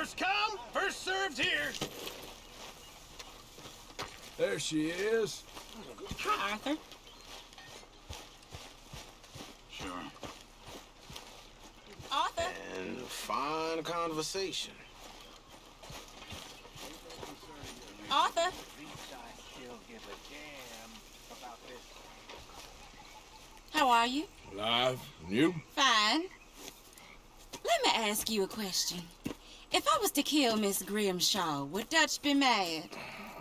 First come, first served here. There she is. Hi, Arthur. Sure. Arthur? And fine conversation. Arthur? How are you? Alive. And you? Fine. Let me ask you a question. If I was to kill Miss Grimshaw, would Dutch be mad?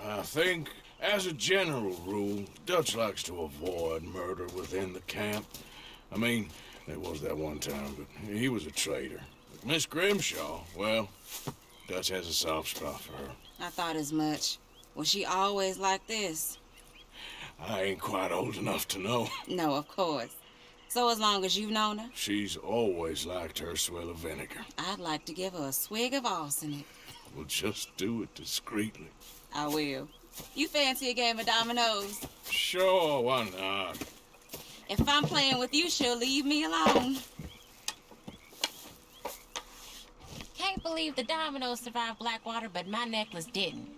I think, as a general rule, Dutch likes to avoid murder within the camp. I mean, there was that one time, but he was a traitor. But Miss Grimshaw, well, Dutch has a soft spot for her. I thought as much. Was she always like this? I ain't quite old enough to know. No, of course. So as long as you've known her? She's always liked her swill of vinegar. I'd like to give her a swig of arsenic. We'll just do it discreetly. I will. You fancy a game of dominoes? Sure, why not? If I'm playing with you, she'll leave me alone. Can't believe the dominoes survived Blackwater, but my necklace didn't.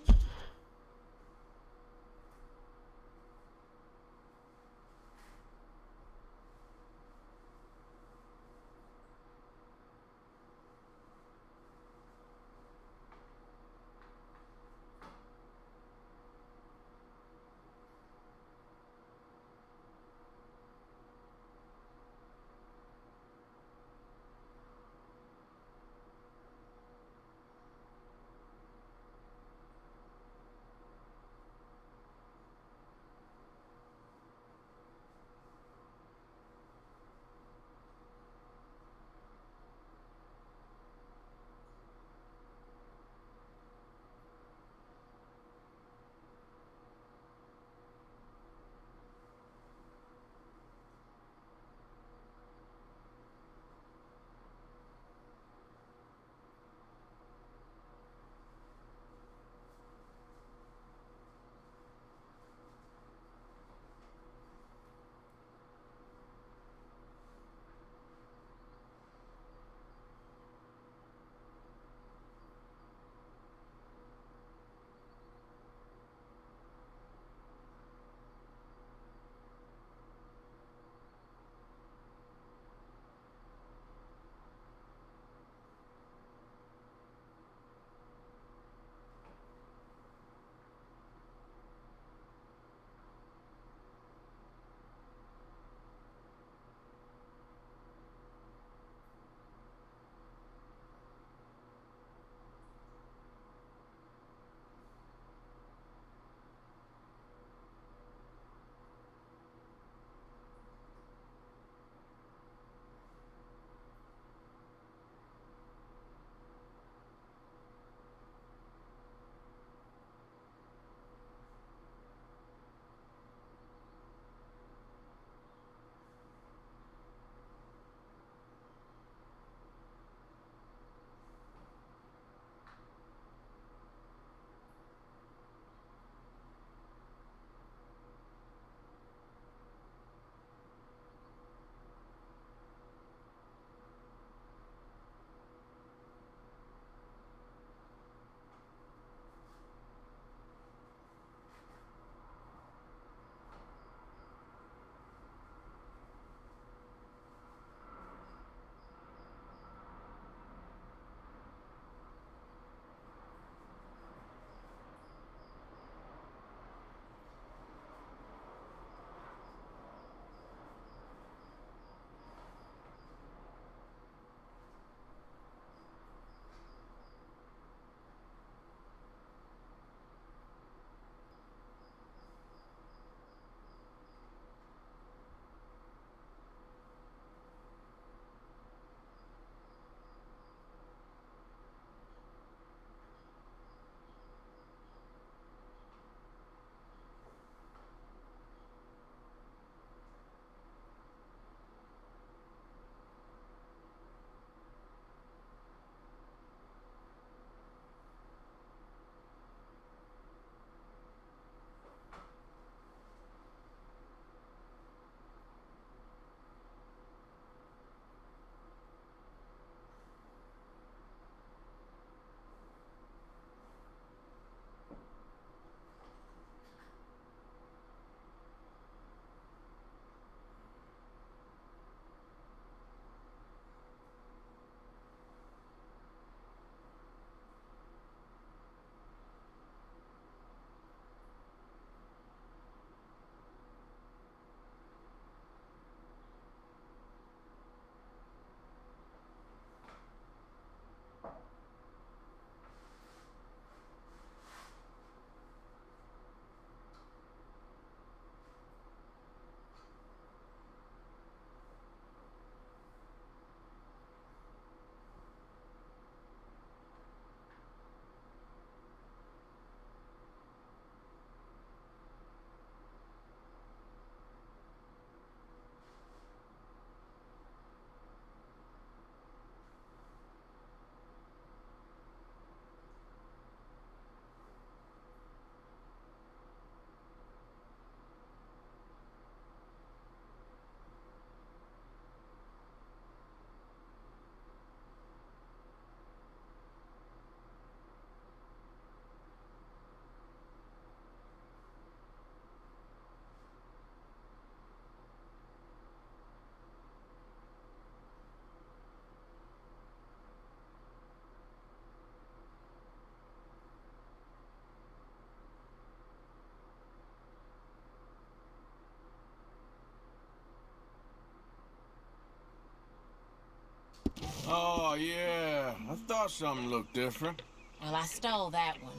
Oh, yeah. I thought something looked different. Well, I stole that one.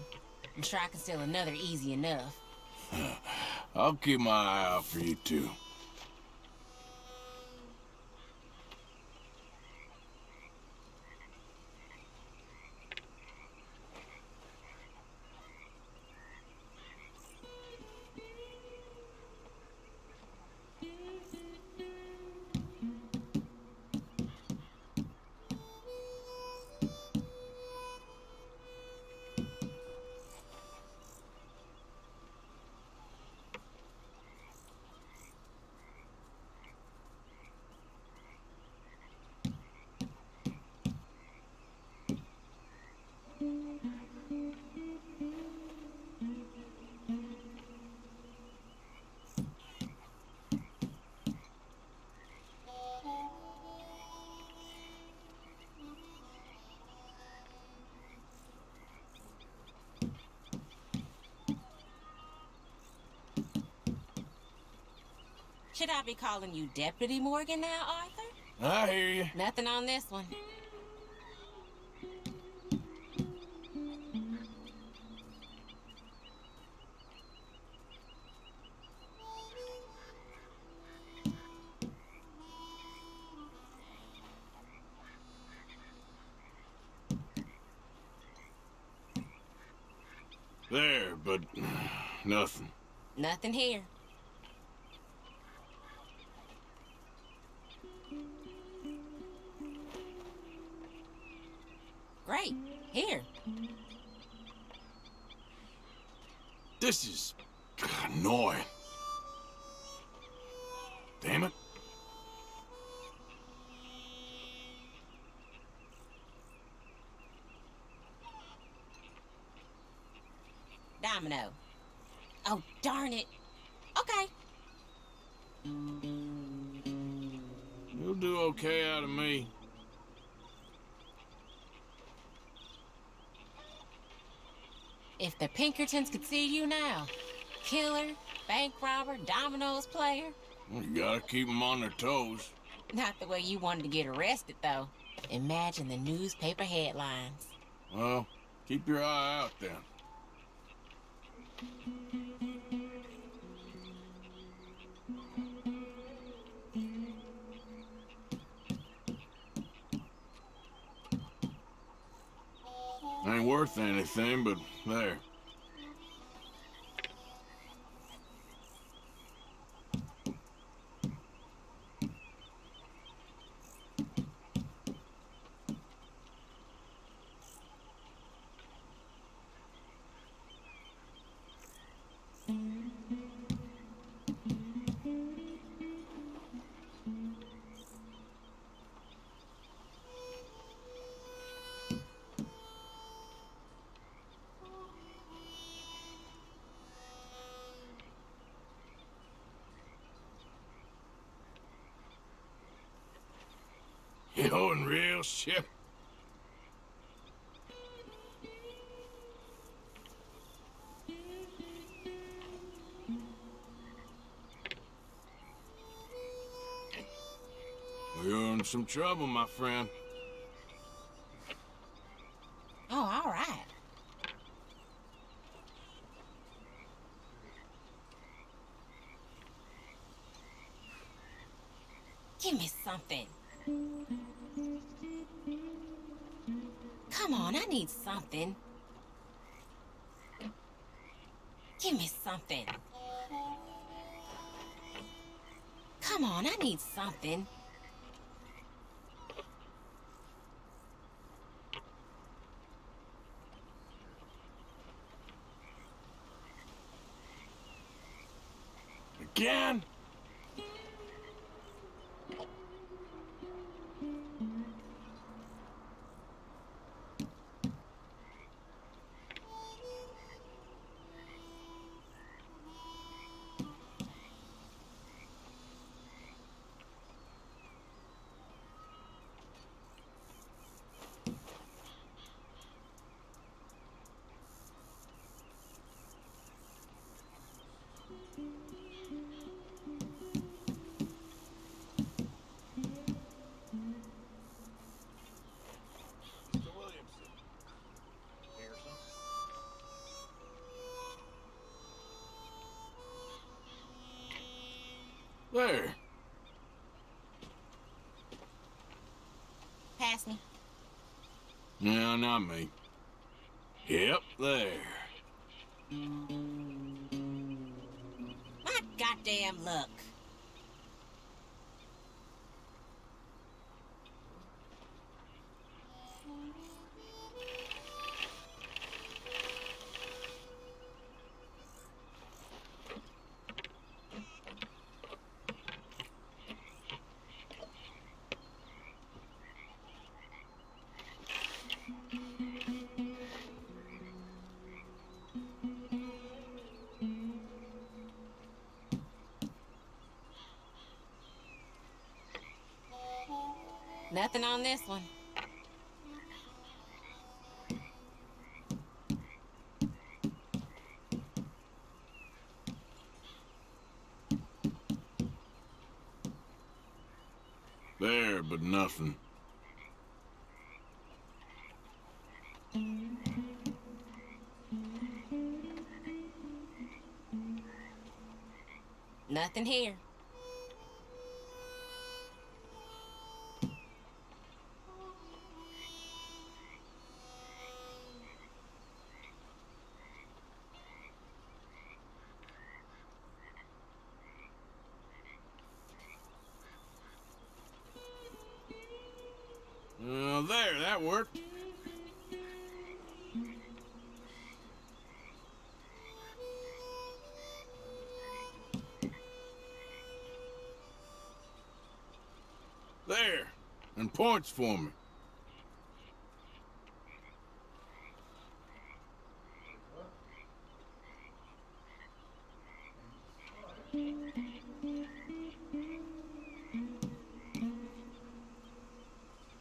I'm sure I can steal another easy enough. I'll keep my eye out for you, too. Should I be calling you Deputy Morgan now, Arthur? I hear you. Nothing on this one. There, but nothing. Nothing here. Great. Here. This is annoying. Damn it. Domino. Oh, darn it. Okay. You'll do okay out of me. If the Pinkertons could see you now. Killer, bank robber, dominoes player. Well, you gotta keep them on their toes. Not the way you wanted to get arrested, though. Imagine the newspaper headlines. Well, keep your eye out then. Ain't worth anything, but there. You're in real ship. You're in some trouble, my friend. Oh, all right. Give me something. Come on, I need something. Give me something. Come on, I need something. Again? There. Pass me. No, not me. Yep, there. My goddamn luck. Nothing on this one. There, but nothing. Nothing here. There, that worked. There, and points for me.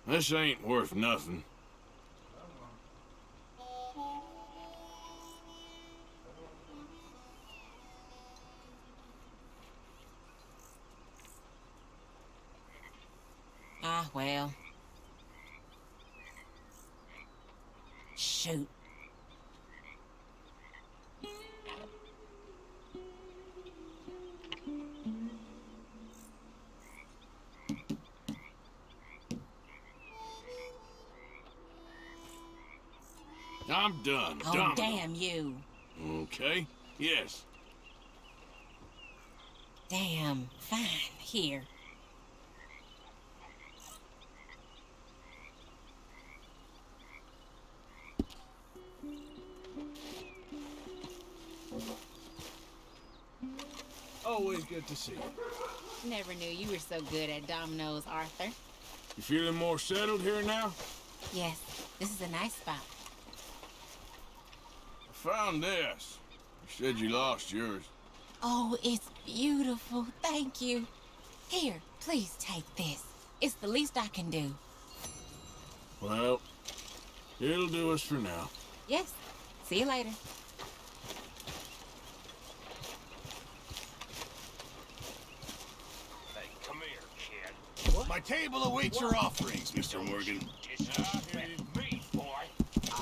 This ain't worth nothing. Ah, well. Shoot. I'm done. Oh, Domino. damn you. Okay. Yes. Damn. Fine. Here. Always good to see you. Never knew you were so good at dominoes, Arthur. You feeling more settled here now? Yes, this is a nice spot. I found this. You said you lost yours. Oh, it's beautiful. Thank you. Here, please take this. It's the least I can do. Well, it'll do us for now. Yes. See you later. Hey, come here, kid. My table awaits your offerings, Mr. Morgan. Disrespect me, boy.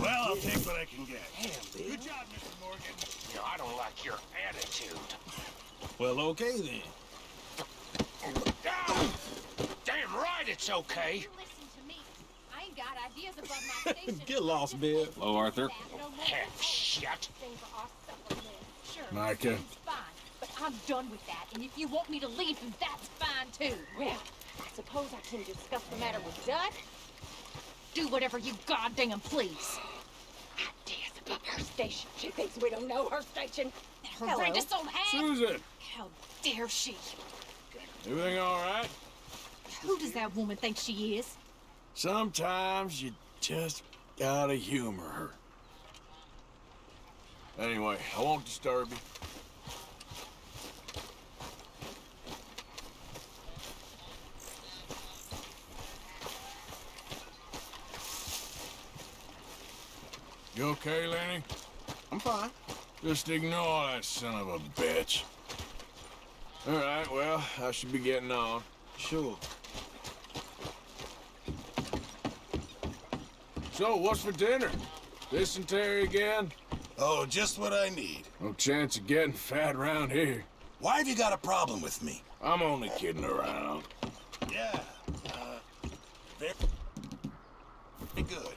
Well, I'll take what I can get. Damn, Good job, Mr. Morgan. You know, I don't like your attitude. Well, okay then. Down! Damn right it's okay. You listen to me. I ain't got ideas above my station. Get lost, Bill. Hello, Arthur. No more Half shit. thing for our supper list. Sure, Micah. it's fine, but I'm done with that. And if you want me to leave, then that's fine too. Well, I suppose I can discuss the matter with Dud. Do whatever you goddamn please. Ideas above her station. She thinks we don't know her station. That horrendous old hag. Susan, How dare she? everything all right? Who does that woman think she is? Sometimes you just gotta humor her. Anyway, I won't disturb you. You okay, Lenny? I'm fine. Just ignore that son of a bitch. All right, well, I should be getting on. Sure. So, what's for dinner? Dysentery again? Oh, just what I need. No chance of getting fat around here. Why have you got a problem with me? I'm only kidding around. Yeah. Very good.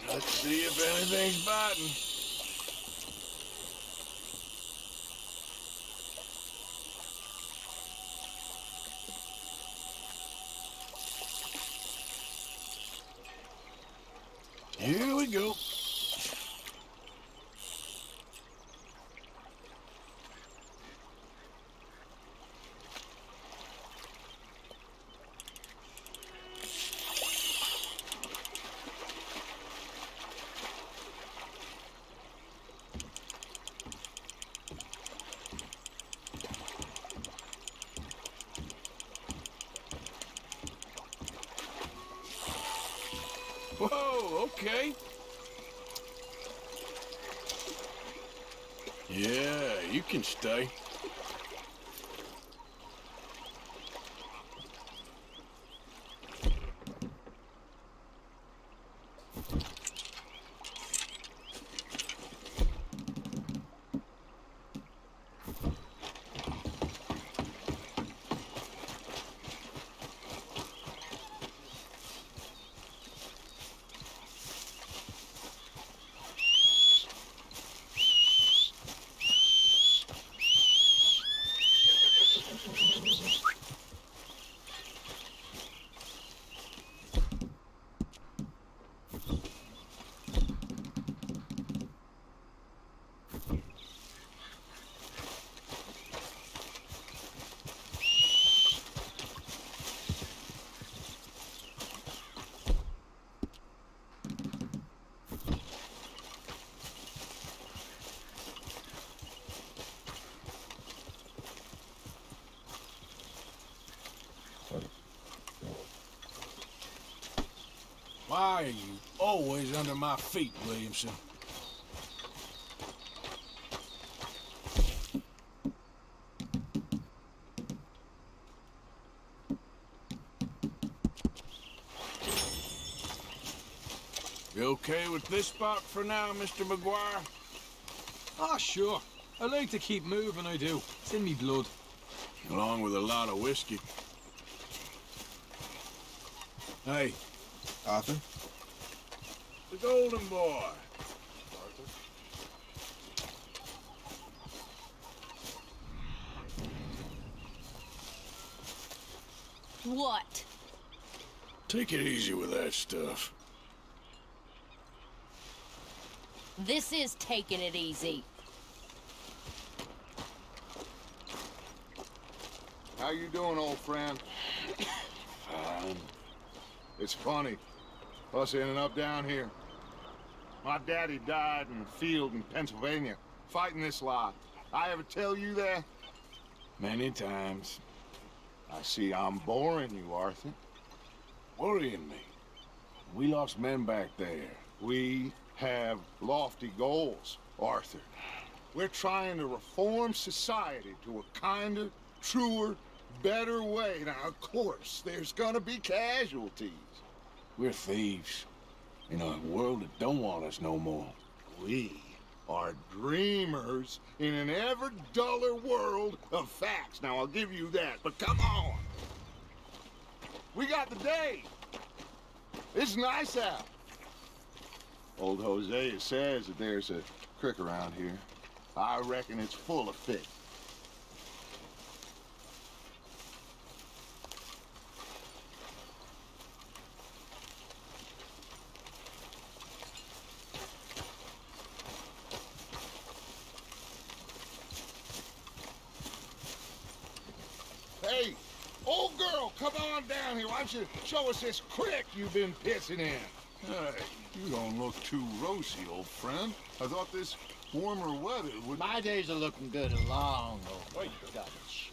Let's see if anything's biting. Here we go. Whoa, okay. Yeah, you can stay. Why are you always under my feet, Williamson? You okay with this spot for now, Mr. McGuire? Ah, sure. I like to keep moving, I do. It's in me blood. Along with a lot of whiskey. Hey, Arthur? the golden boy. What? Take it easy with that stuff. This is taking it easy. How you doing, old friend? Fine. It's funny, us ending up down here. My daddy died in the field in Pennsylvania, fighting this lot. I ever tell you that? Many times. I see I'm boring you, Arthur. Worrying me. We lost men back there. We have lofty goals, Arthur. We're trying to reform society to a kinder, truer, better way. Now, of course, there's gonna be casualties. We're thieves. In a world that don't want us no more. We are dreamers in an ever duller world of facts. Now, I'll give you that, but come on. We got the day. It's nice out. Old Hosea says that there's a creek around here. I reckon it's full of fish. Hey, old girl, come on down here. Why don't you show us this creek you've been pissing in? Hey, you don't look too rosy, old friend. I thought this warmer weather would... My days are looking good and long over. Dutch.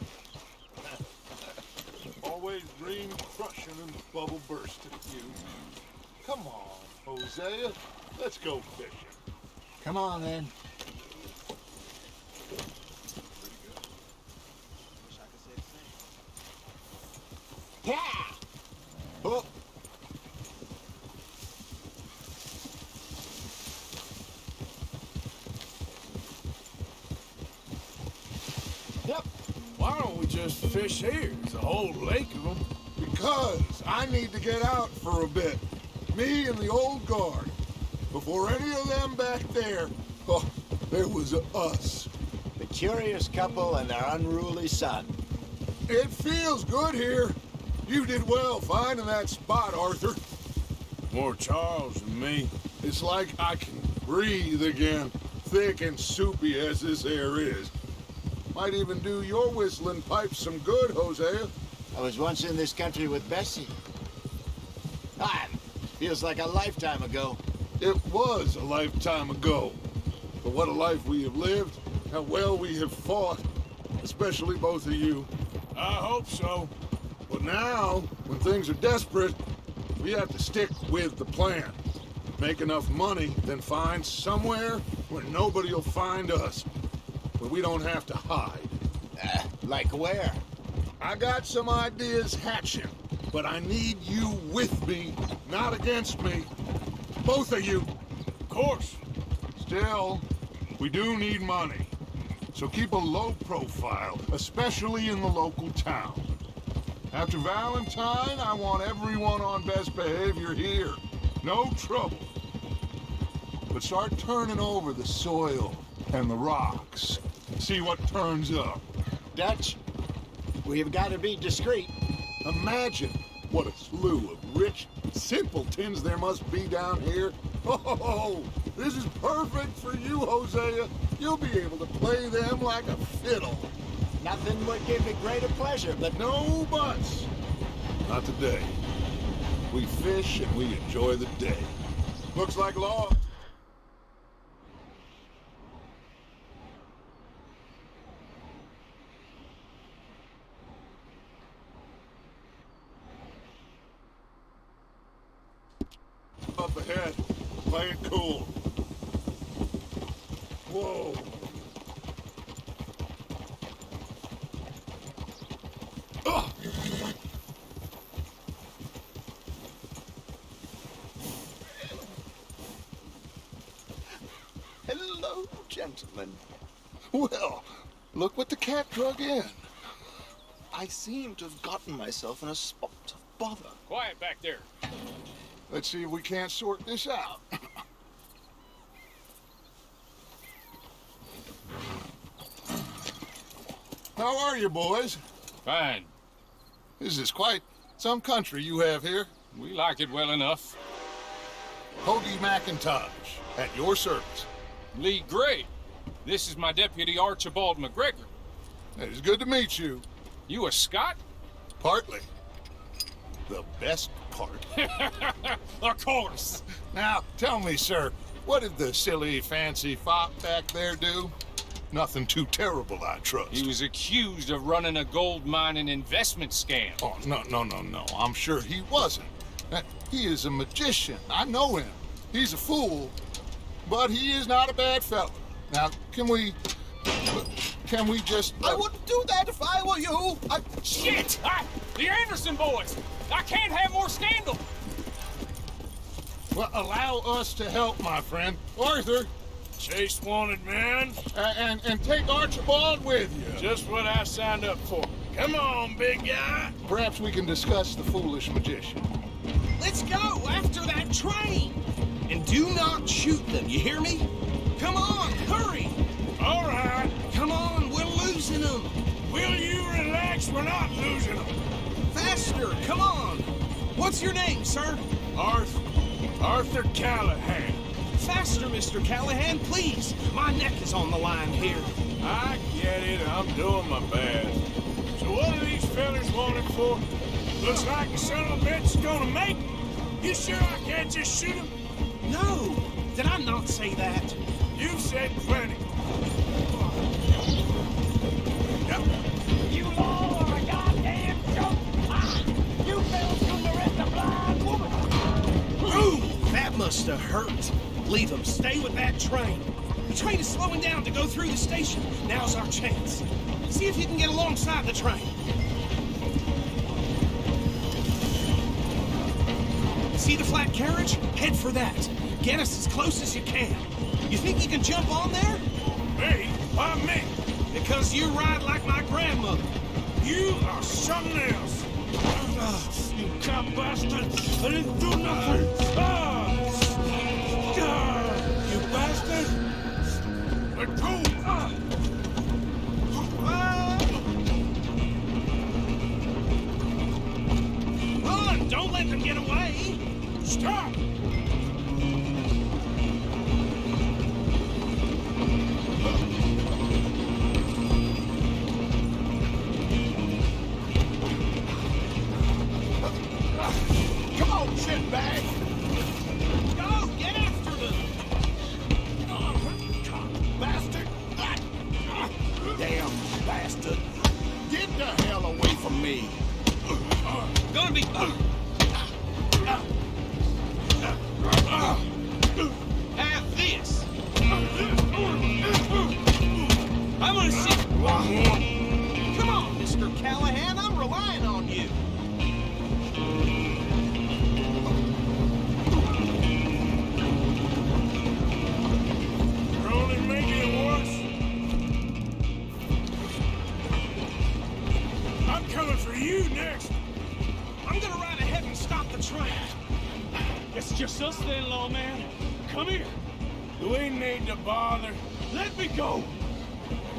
Always dream crushing and bubble bursting. You. Come on, Hosea. Let's go fishing. Come on, then. Yep. Why don't we just fish here? There's a whole lake of them. Because I need to get out for a bit. Me and the old guard. Before any of them back there, oh, there was us. The curious couple and their unruly son. It feels good here. You did well finding that spot, Arthur. More Charles than me. It's like I can breathe again, thick and soupy as this air is. Might even do your whistling pipes some good, Hosea. I was once in this country with Bessie. Feels like a lifetime ago. It was a lifetime ago. But what a life we have lived, how well we have fought, especially both of you. I hope so. But now, when things are desperate, we have to stick with the plan. Make enough money, then find somewhere where nobody will find us. Where we don't have to hide. Like where? I got some ideas hatching, but I need you with me, not against me. Both of you. Of course. Still, we do need money. So keep a low profile, especially in the local town. After Valentine, I want everyone on best behavior here. No trouble. But start turning over the soil and the rocks. See what turns up. Dutch, we've got to be discreet. Imagine what a slew of rich simpletons there must be down here. Oh, this is perfect for you, Hosea. You'll be able to play them like a fiddle. Nothing would give me greater pleasure, but No buts. Not today. We fish and we enjoy the day. Looks like law. Up ahead. Play it cool. Whoa. Ugh. Hello, gentlemen. Well, look what the cat drug in. I seem to have gotten myself in a spot of bother. Quiet back there. Let's see if we can't sort this out. How are you, boys? Fine. This is quite some country you have here. We like it well enough. Hoagie McIntosh, at your service. Lee Gray. This is my deputy Archibald McGregor. It is good to meet you. You a Scot? Partly. The best part. Of course. Now, tell me, sir, what did the silly, fancy fop back there do? Nothing too terrible, I trust. He was accused of running a gold mining investment scam. Oh, no. I'm sure he wasn't. He is a magician. I know him. He's a fool, but he is not a bad fellow. Now, can we just... I wouldn't do that if I were you. Shit! The Anderson boys! I can't have more scandal! Well, allow us to help, my friend. Arthur, Chase wanted man. and take Archibald with you. Just what I signed up for. Come on, big guy. Perhaps we can discuss the foolish magician. Let's go after that train. And do not shoot them, you hear me? Come on, hurry. All right. Come on, we're losing them. Will you relax? We're not losing them. Faster, come on. What's your name, sir? Arthur Callahan. Faster, Mr. Callahan, please. My neck is on the line here. I get it. I'm doing my best. So what are these fellas wanted for? Looks like the son of a bitch is gonna make it. You sure I can't just shoot him? No, did I not say that? You've said plenty. You all are a goddamn joke. You fell from the rest of blind woman. Ooh, that must have hurt. Leave them. Stay with that train. The train is slowing down to go through the station. Now's our chance. See if you can get alongside the train. See the flat carriage? Head for that. Get us as close as you can. You think you can jump on there? Me? Why me? Because you ride like my grandmother. You are something else. You cop bastard! I didn't do nothing! You bastard! Let go! Run! Don't let them get away! Stop! Come on, shitbag! Go! Get after them! Bastard! Damn bastard! Get the hell away from me! Gonna be... Have this! I'm gonna see... Come on, Mr. Callahan, I'm relying on you. You're only making it worse. I'm coming for you next. I'm gonna ride ahead and stop the train. It's just us then, lawman. Come here. Do we need to bother? Let me go.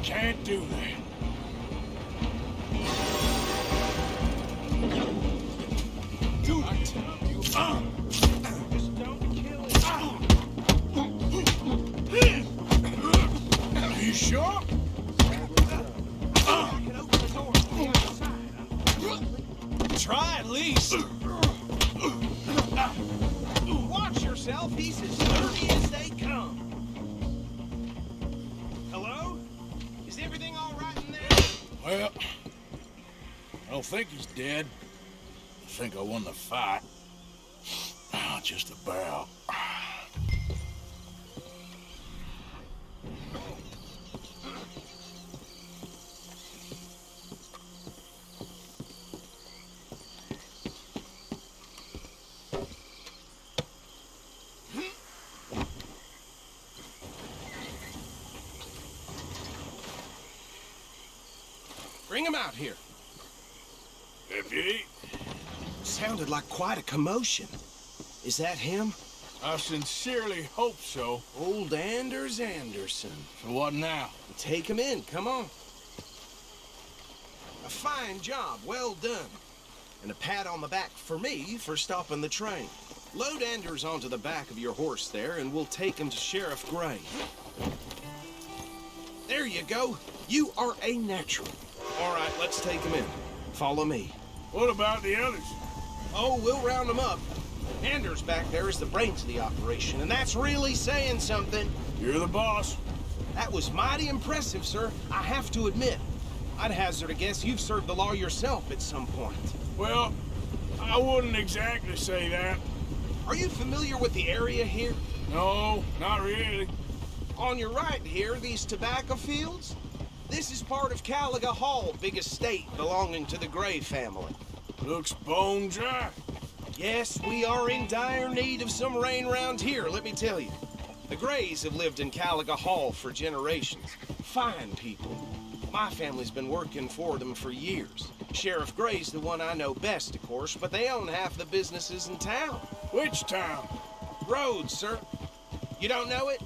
Can't do that. Do it. Just don't kill it. Are you sure? I can open the door from the outside. Try at least. Watch yourself. He's as sturdy as they come. Hello? Is everything all right in there? Well, I don't think he's dead. I think I won the fight. Just about. Bring him out here. Deputy, Sounded like quite a commotion. Is that him? I sincerely hope so. Old Anders Anderson. So what now? Take him in, come on. A fine job, well done. And a pat on the back for me for stopping the train. Load Anders onto the back of your horse there, and we'll take him to Sheriff Gray. There you go. You are a natural. All right, let's take him in. Follow me. What about the others? Oh, we'll round them up. Anders back there is the brains of the operation, and that's really saying something. You're the boss. That was mighty impressive, sir. I have to admit. I'd hazard a guess you've served the law yourself at some point. Well, I wouldn't exactly say that. Are you familiar with the area here? No, not really. On your right here, these tobacco fields? This is part of Caliga Hall, big estate belonging to the Gray family. Looks bone dry. Yes, we are in dire need of some rain round here, let me tell you. The Grays have lived in Caliga Hall for generations. Fine people. My family's been working for them for years. Sheriff Gray's the one I know best, of course, but they own half the businesses in town. Which town? Rhodes, sir. You don't know it?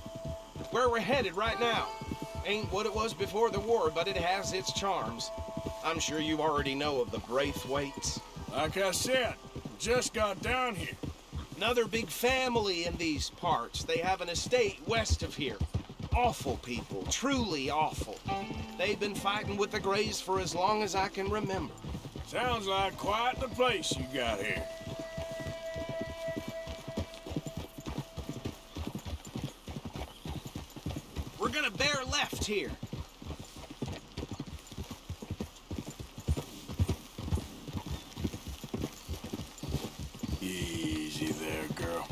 Where we're headed right now. Ain't what it was before the war, but it has its charms. I'm sure you already know of the Braithwaites. Like I said, just got down here. Another big family in these parts. They have an estate west of here. Awful people, truly awful. They've been fighting with the Grays for as long as I can remember. Sounds like quite the place you got here. We're gonna bear left here. Easy there, girl.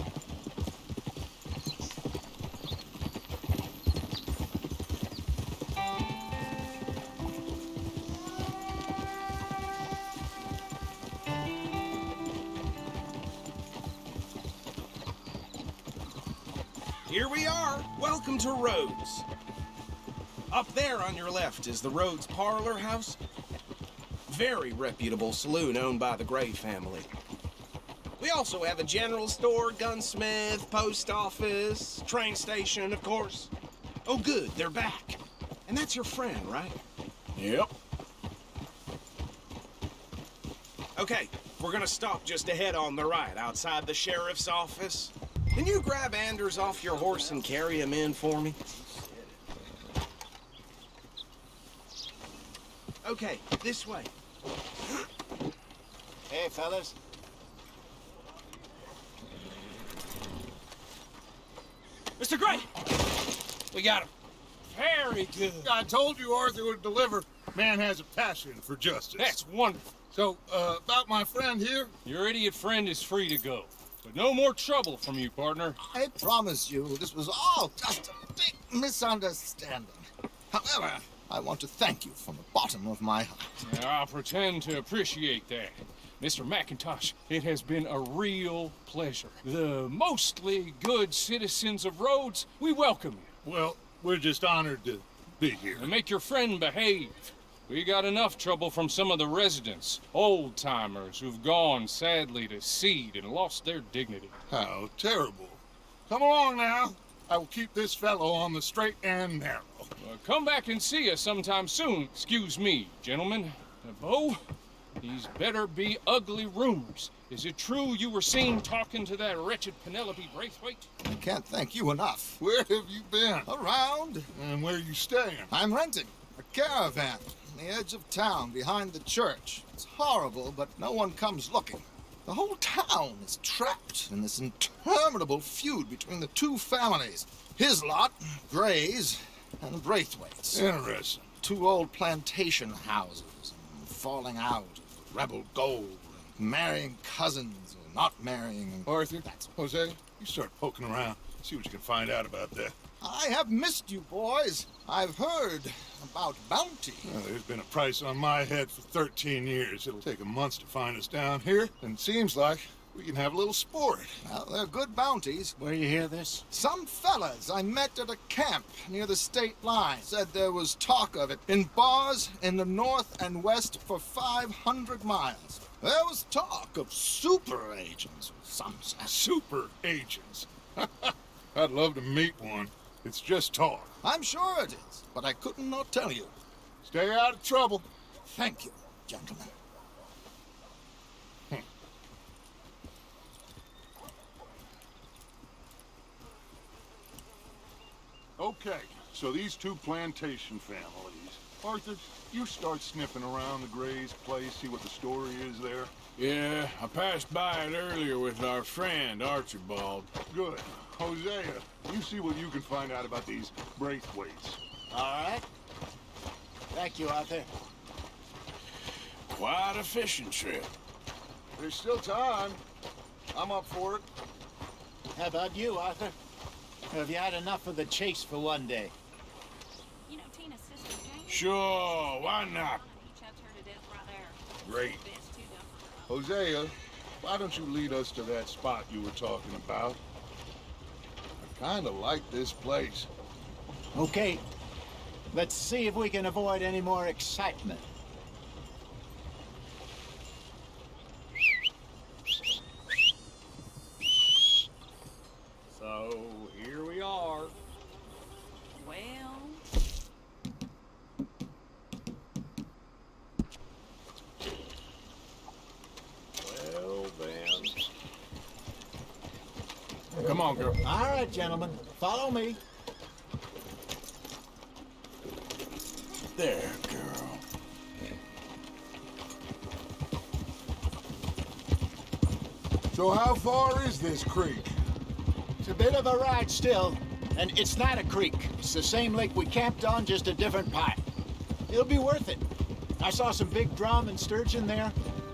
Here we are. Welcome to Rhodes. Up there on your left is the Rhodes Parlor House. Very reputable saloon owned by the Gray family. We also have a general store, gunsmith, post office, train station, of course. Oh, good, they're back. And that's your friend, right? Yep. Okay, we're gonna stop just ahead on the right, outside the sheriff's office. Can you grab Anders off your horse and carry him in for me? Okay, this way. Hey, fellas. Mr. Gray! We got him. Very good. I told you Arthur would deliver. Man has a passion for justice. That's wonderful. So, about my friend here? Your idiot friend is free to go. But no more trouble from you, partner. I promise you, this was all just a big misunderstanding. However, I want to thank you from the bottom of my heart. I'll pretend to appreciate that. Mr. McIntosh, it has been a real pleasure. The mostly good citizens of Rhodes, we welcome you. Well, we're just honored to be here. And make your friend behave. We got enough trouble from some of the residents, old-timers who've gone, sadly, to seed and lost their dignity. How terrible. Come along now. I will keep this fellow on the straight and narrow. Come back and see us sometime soon. Excuse me, gentlemen. Bo, these better be ugly rumors. Is it true you were seen talking to that wretched Penelope Braithwaite? I can't thank you enough. Where have you been? Around. And where are you staying? I'm renting a caravan on the edge of town behind the church. It's horrible, but no one comes looking. The whole town is trapped in this interminable feud between the two families. His lot, Gray's, and Braithwaite's. Interesting. Two old plantation houses, and falling out of rebel gold, and marrying cousins or not marrying. Arthur, Jose, you start poking around. See what you can find out about that. I have missed you, boys. I've heard about bounty. Well, there's been a price on my head for 13 years. It'll take 'em months to find us down here, and it seems like we can have a little sport. Well, they're good bounties. Where you hear this? Some fellas I met at a camp near the state line said there was talk of it in bars in the north and west for 500 miles. There was talk of super agents, some said. Super agents. I'd love to meet one. It's just talk. I'm sure it is, but I couldn't not tell you. Stay out of trouble. Thank you, gentlemen. Okay, so these two plantation families. Arthur, you start sniffing around the Gray's place, see what the story is there. Yeah, I passed by it earlier with our friend, Archibald. Good. Hosea, you see what you can find out about these Braithwaites. All right. Thank you, Arthur. Quite a fishing trip. There's still time. I'm up for it. How about you, Arthur? Have you had enough of the chase for one day? You know Tina's sister, Jane? Sure, why not? He chopped her to death right there. Great. It's too dumb for her. Hosea, why don't you lead us to that spot you were talking about? I kind of like this place. Okay. Let's see if we can avoid any more excitement. So, here we are. Well, Well, then. Come on, girl. All right, gentlemen. Follow me. There, girl. So how far is this creek? It's a bit of a ride still, and it's not a creek. It's the same lake we camped on, just a different part. It'll be worth it. I saw some big drum and sturgeon there.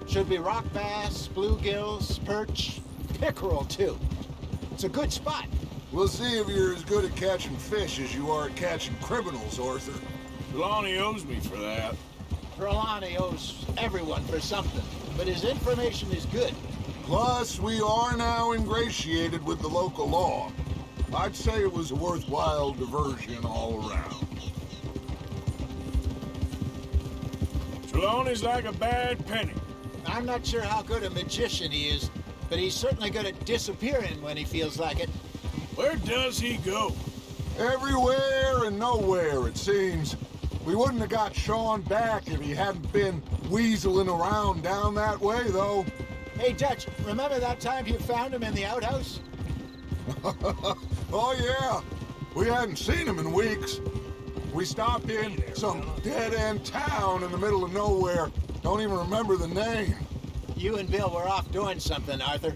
Should be rock bass, bluegills, perch, pickerel too. It's a good spot. We'll see if you're as good at catching fish as you are at catching criminals, Arthur. Trelawney owes me for that. Trelawney owes everyone for something, but his information is good. Plus, we are now ingratiated with the local law. I'd say it was a worthwhile diversion all around. Trelawney's like a bad penny. I'm not sure how good a magician he is, but he's certainly good at disappearing when he feels like it. Where does he go? Everywhere and nowhere, it seems. We wouldn't have got Sean back if he hadn't been weaseling around down that way, though. Hey, Dutch, remember that time you found him in the outhouse? Oh, yeah. We hadn't seen him in weeks. We stopped in some dead-end town in the middle of nowhere. Don't even remember the name. You and Bill were off doing something, Arthur.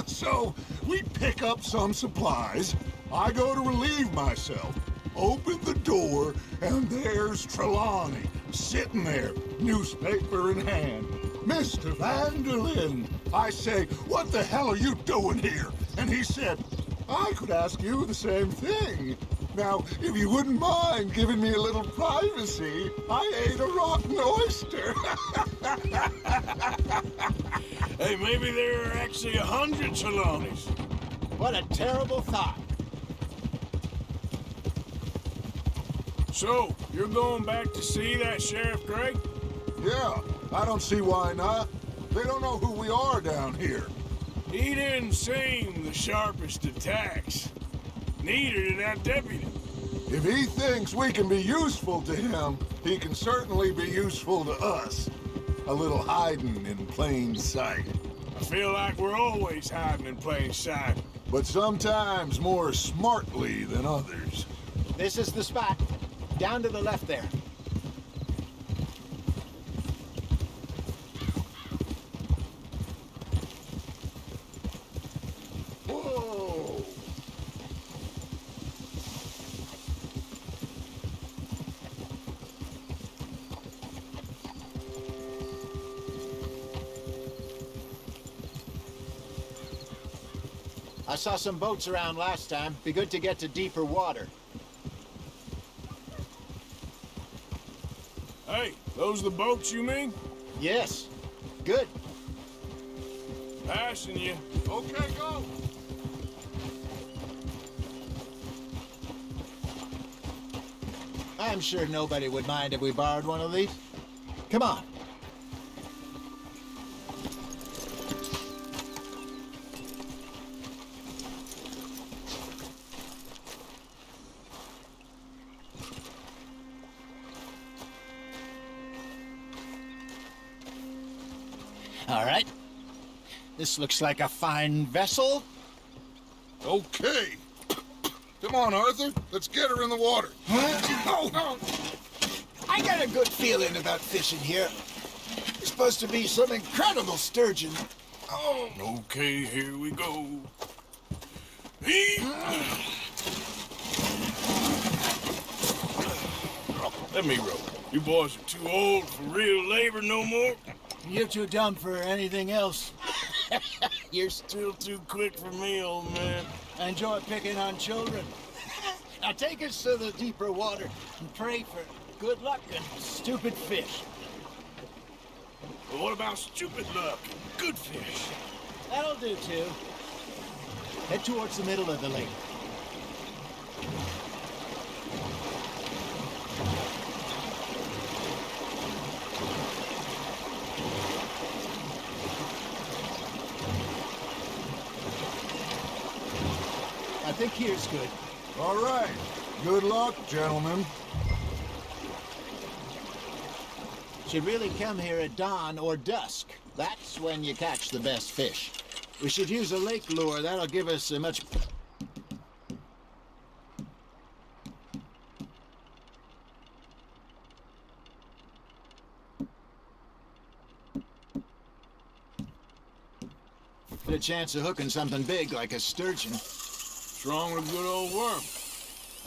So, we pick up some supplies. I go to relieve myself. Open the door, and there's Trelawney, sitting there, newspaper in hand. Mr. Van der Linde. I say, what the hell are you doing here? And he said, I could ask you the same thing. Now, if you wouldn't mind giving me a little privacy, I ate a rotten oyster. Hey, maybe there are actually 100 Trelawneys. What a terrible thought. So, you're going back to see that Sheriff Gray? Yeah, I don't see why not. They don't know who we are down here. He didn't seem the sharpest attacks. Neither did that deputy. If he thinks we can be useful to him, he can certainly be useful to us. A little hiding in plain sight. I feel like we're always hiding in plain sight. But sometimes more smartly than others. This is the spot. Down to the left there. Whoa! I saw some boats around last time. Be good to get to deeper water. Hey, those the boats you mean? Yes. Good. Passing you. Okay, go! I'm sure nobody would mind if we borrowed one of these. Come on. All right. This looks like a fine vessel. Okay. Come on, Arthur. Let's get her in the water. Oh, I got a good feeling about fishing here. It's supposed to be some incredible sturgeon. Oh. Okay, here we go. Let me row. You boys are too old for real labor no more. You're too dumb for anything else. You're still too quick for me, old man. I enjoy picking on children. Now take us to the deeper water and pray for good luck and stupid fish. But what about stupid luck and good fish? That'll do, too. Head towards the middle of the lake. I think here's good. All right. Good luck, gentlemen. Should really come here at dawn or dusk. That's when you catch the best fish. We should use a lake lure. That'll give us a much... a chance of hooking something big like a sturgeon. Strong with a good old worm.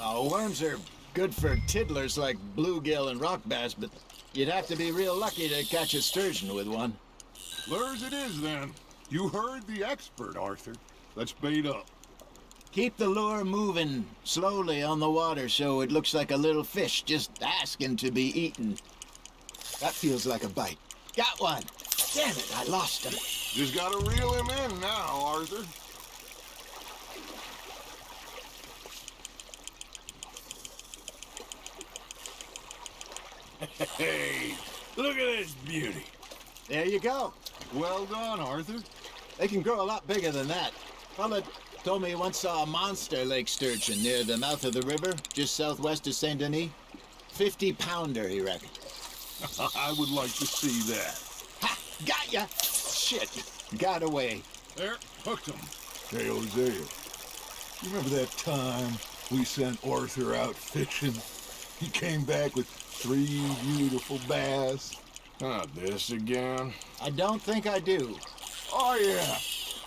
Oh, worms are good for tiddlers like bluegill and rock bass, but you'd have to be real lucky to catch a sturgeon with one. Lures it is, then. You heard the expert, Arthur. Let's bait up. Keep the lure moving slowly on the water so it looks like a little fish just asking to be eaten. That feels like a bite. Got one. Damn it, I lost him. Just gotta reel him in now, Arthur. Hey, Look at this beauty. There you go. Well done, Arthur. They can grow a lot bigger than that. Fella told me he once saw a monster lake sturgeon near the mouth of the river, just southwest of Saint Denis. 50-pounder, he reckoned. I would like to see that. Ha! Got ya! Shit. Got away. There, hooked him. Hey, Hosea, you remember that time we sent Arthur out fishing? He came back with 3 beautiful bass. Not this again. I don't think I do. Oh, yeah,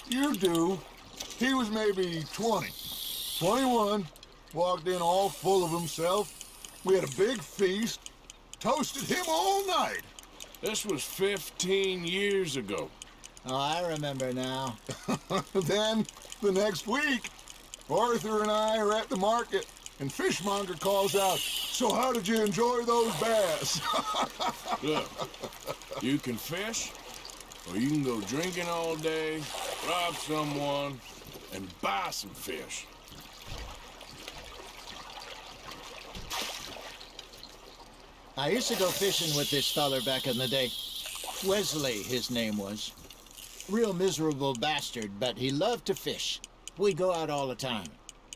you do. He was maybe 20, 21, walked in all full of himself. We had a big feast, toasted him all night. This was 15 years ago. Oh, I remember now. Then, the next week, Arthur and I are at the market, and Fishmonger calls out, "So how did you enjoy those bass?" Look, you can fish, or you can go drinking all day, rob someone, and buy some fish. I used to go fishing with this feller back in the day. Wesley, his name was. Real miserable bastard, but he loved to fish. We'd go out all the time.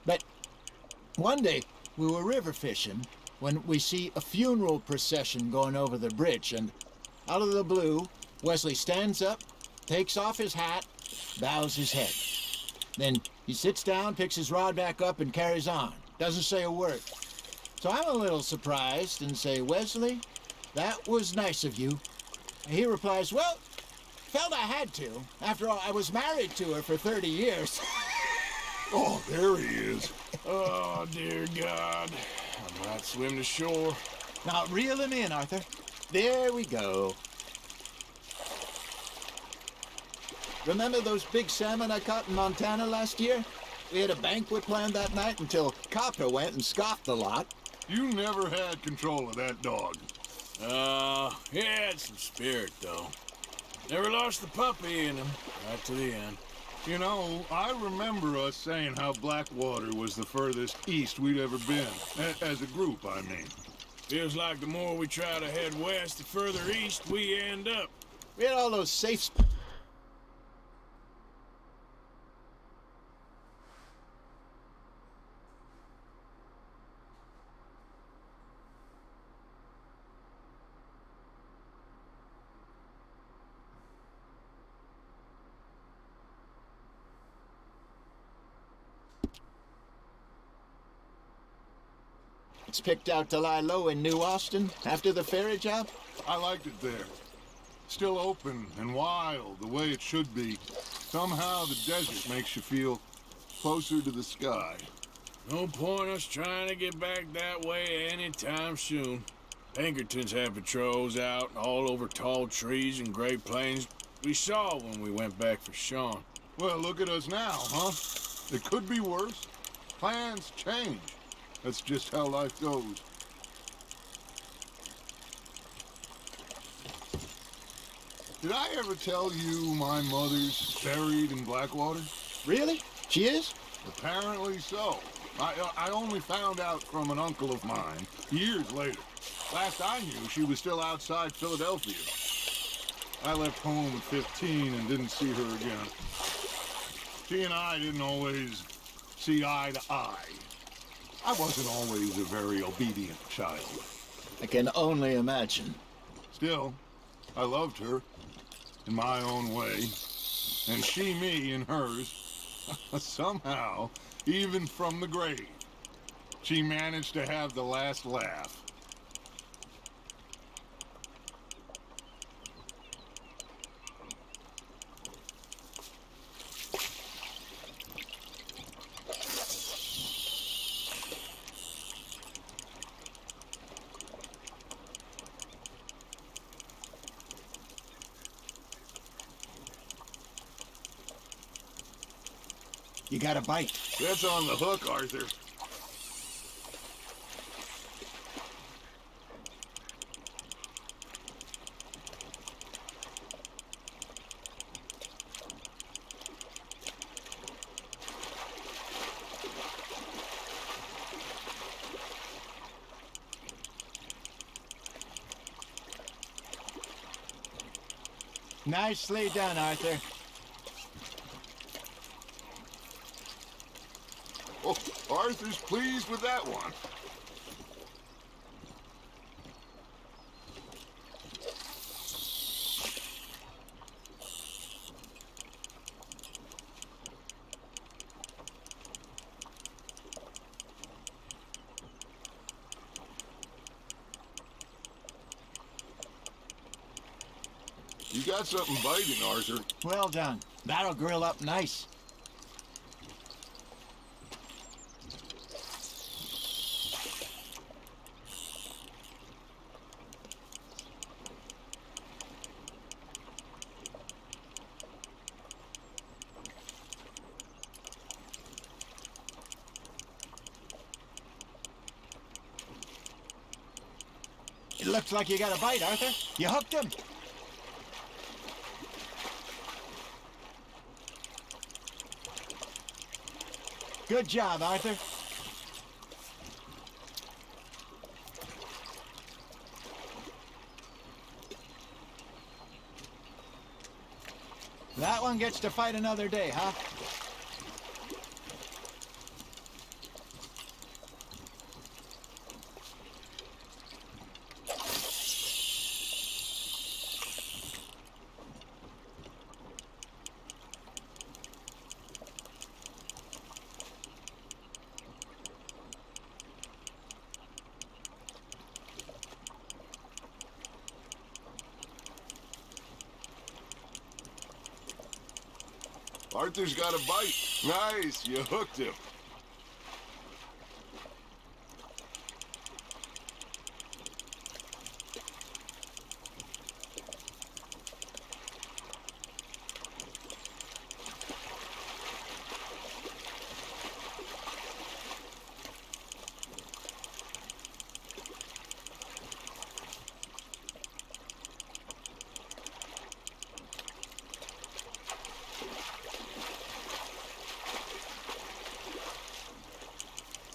But one day, we were river fishing when we see a funeral procession going over the bridge, and out of the blue, Wesley stands up, takes off his hat, bows his head. Then he sits down, picks his rod back up, and carries on. Doesn't say a word. So I'm a little surprised and say, "Wesley, that was nice of you." And he replies, "Well, felt I had to. After all, I was married to her for 30 years. Oh, there he is. Oh, dear God. I might swim to shore. Now reel him in, Arthur. There we go. Remember those big salmon I caught in Montana last year? We had a banquet planned that night until Copper went and scoffed the lot. You never had control of that dog. He had some spirit, though. Never lost the puppy in him, right to the end. You know, I remember us saying how Blackwater was the furthest east we'd ever been. As a group, I mean. Feels like the more we try to head west, the further east we end up. We had all those safe spots. It's picked out to lie low in New Austin after the ferry job. I liked it there. Still open and wild, the way it should be. Somehow the desert makes you feel closer to the sky. No point us trying to get back that way anytime soon. Pinkertons have patrols out all over tall trees and Great Plains. We saw when we went back for Sean. Well, look at us now, huh? It could be worse. Plans change. That's just how life goes. Did I ever tell you my mother's buried in Blackwater? Really? She is? Apparently so. I only found out from an uncle of mine years later. Last I knew, she was still outside Philadelphia. I left home at 15 and didn't see her again. She and I didn't always see eye to eye. I wasn't always a very obedient child. I can only imagine. Still, I loved her in my own way, and she me in hers. Somehow, even from the grave, she managed to have the last laugh. You got a bite. That's on the hook, Arthur. Nicely done, Arthur. Oh, Arthur's pleased with that one. You got something biting, Arthur. Well done. That'll grill up nice. It looks like you got a bite, Arthur. You hooked him. Good job, Arthur. That one gets to fight another day, huh? Arthur's got a bite. Nice, you hooked him.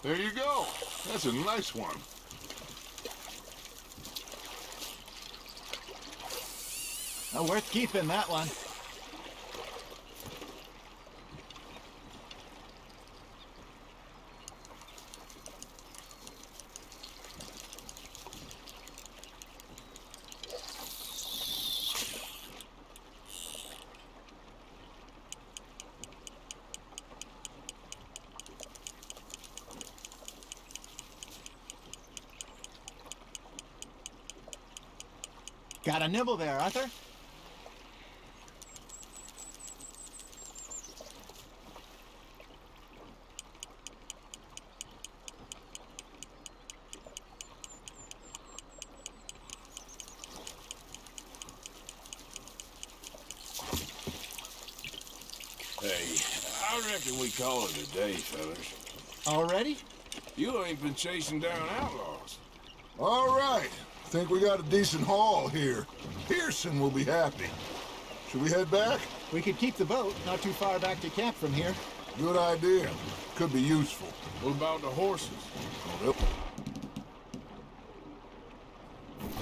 There you go. That's a nice one. Oh, worth keeping, that one. Got a nibble there, Arthur? Hey, I reckon we call it a day, fellas. Already? You ain't been chasing down outlaws. All right. Think we got a decent haul here. Pearson will be happy. Should we head back? We could keep the boat, not too far back to camp from here. Good idea. Could be useful. What about the horses? Yep.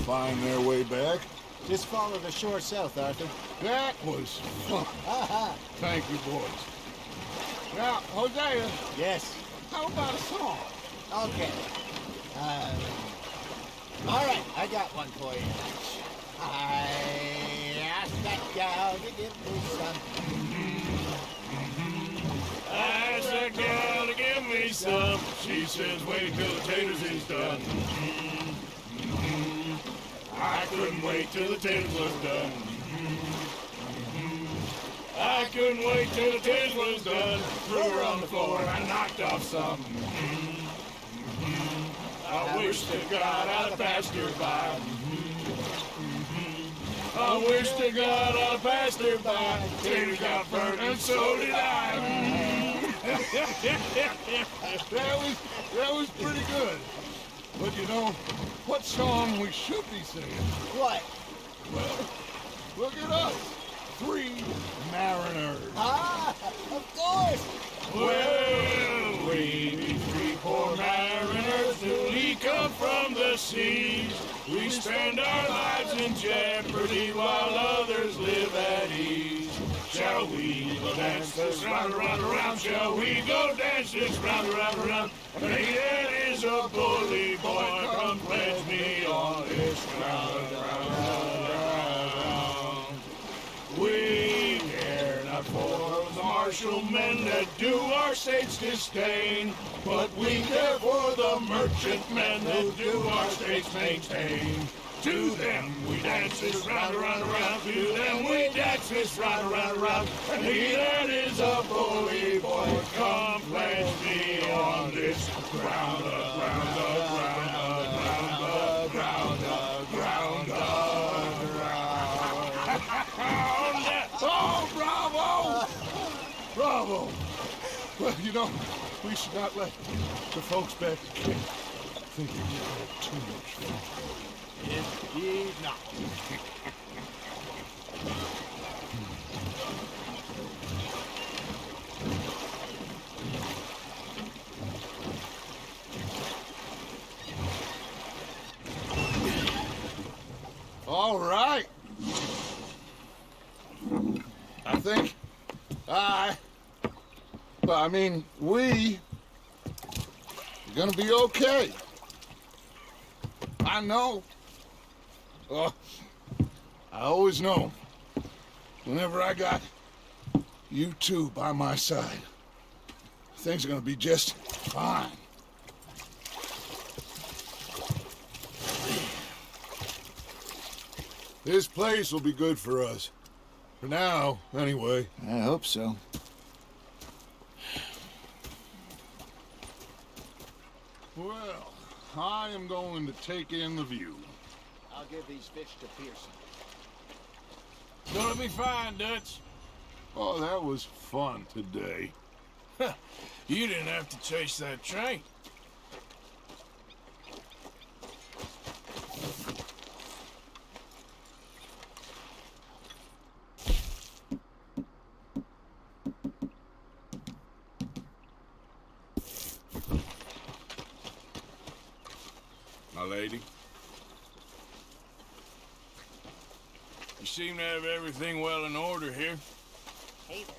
Find their way back. Just follow the shore south, Arthur. That was fun. Aha! Thank you, boys. Now, Hosea, Yes. how about a song? Okay. All right, I got one for you. I asked that gal to give me some. I asked that gal to give me some. She says, wait till the taters is done. I couldn't wait till the taters was done. I couldn't wait till the taters was done. Threw her on the floor and I knocked off some. I wish to God I'd passed her by. I wish to God I passed her by. Taters got burnt and so did I. That was pretty good. But you know, what song we should be singing? What? Well, look at us. 3 mariners. Ah, of course. Well, we be 3 poor mariners newly come from the seas. We spend our lives in jeopardy while others live Shall we go dance this round, around, around? Shall we go dance this round, around, around? Hey, that is a bully boy. Come pledge me on this round, round, round. We care not for the martial men that do our state's disdain, but we care for the merchant men that do our state's maintain. To them we dance this round, around, around. To them we dance this round, around, around. And he that is a bully boy, come pledge me on this ground, ground, ground, ground, ground, ground, ground. Oh, bravo! Bravo! Well, you know, we should not let the folks back at camp think we had too much fun. Indeed not. All right. I think we are gonna be okay. I know. Oh, I always know. Whenever I got you two by my side, things are gonna be just fine. This place will be good for us. For now, anyway. I hope so. Well, I am going to take in the view. I'll give these fish to Pearson. Gonna be fine, Dutch. Oh, that was fun today. You didn't have to chase that train. My lady. You seem to have everything well in order here. Hey there.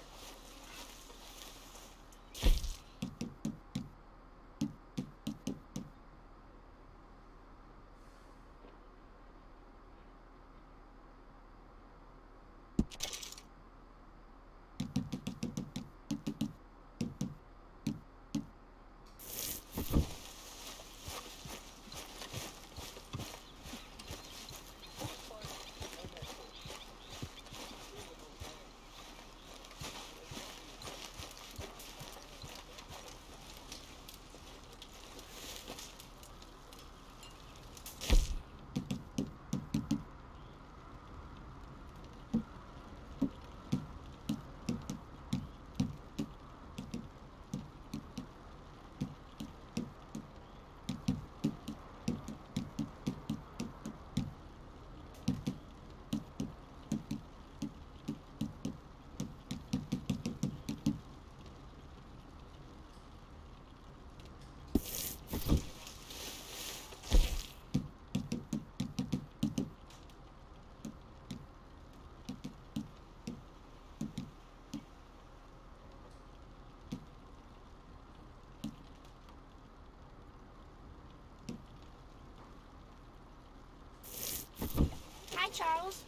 Hi, Charles.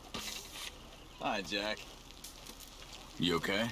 Hi, Jack. You okay?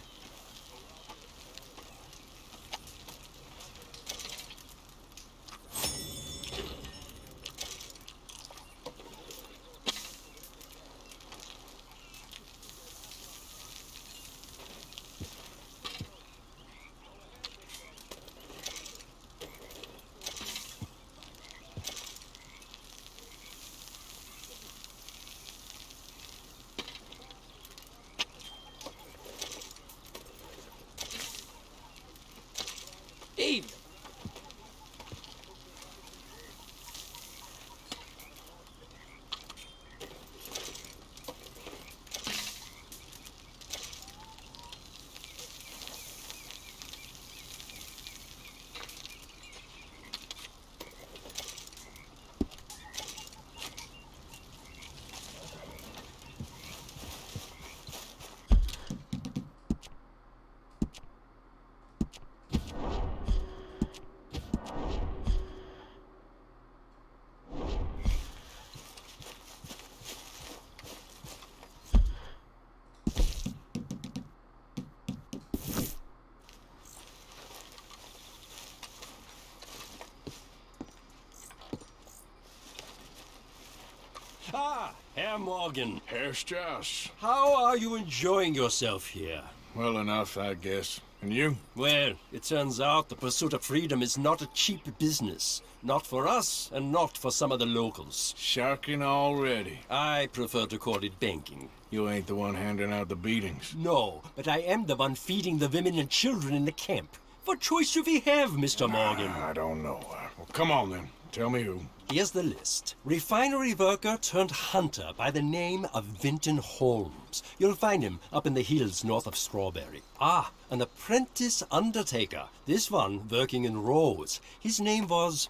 Morgan. Here's Josh. How are you enjoying yourself here? Well enough, I guess. And you? Well, it turns out the pursuit of freedom is not a cheap business. Not for us, and not for some of the locals. Sharking already. I prefer to call it banking. You ain't the one handing out the beatings. No, but I am the one feeding the women and children in the camp. What choice do we have, Mr. Morgan? I don't know. Well, come on then. Tell me who. Here's the list. Refinery worker turned hunter by the name of Vinton Holmes. You'll find him up in the hills north of Strawberry. Ah, an apprentice undertaker. This one working in Rhodes. His name was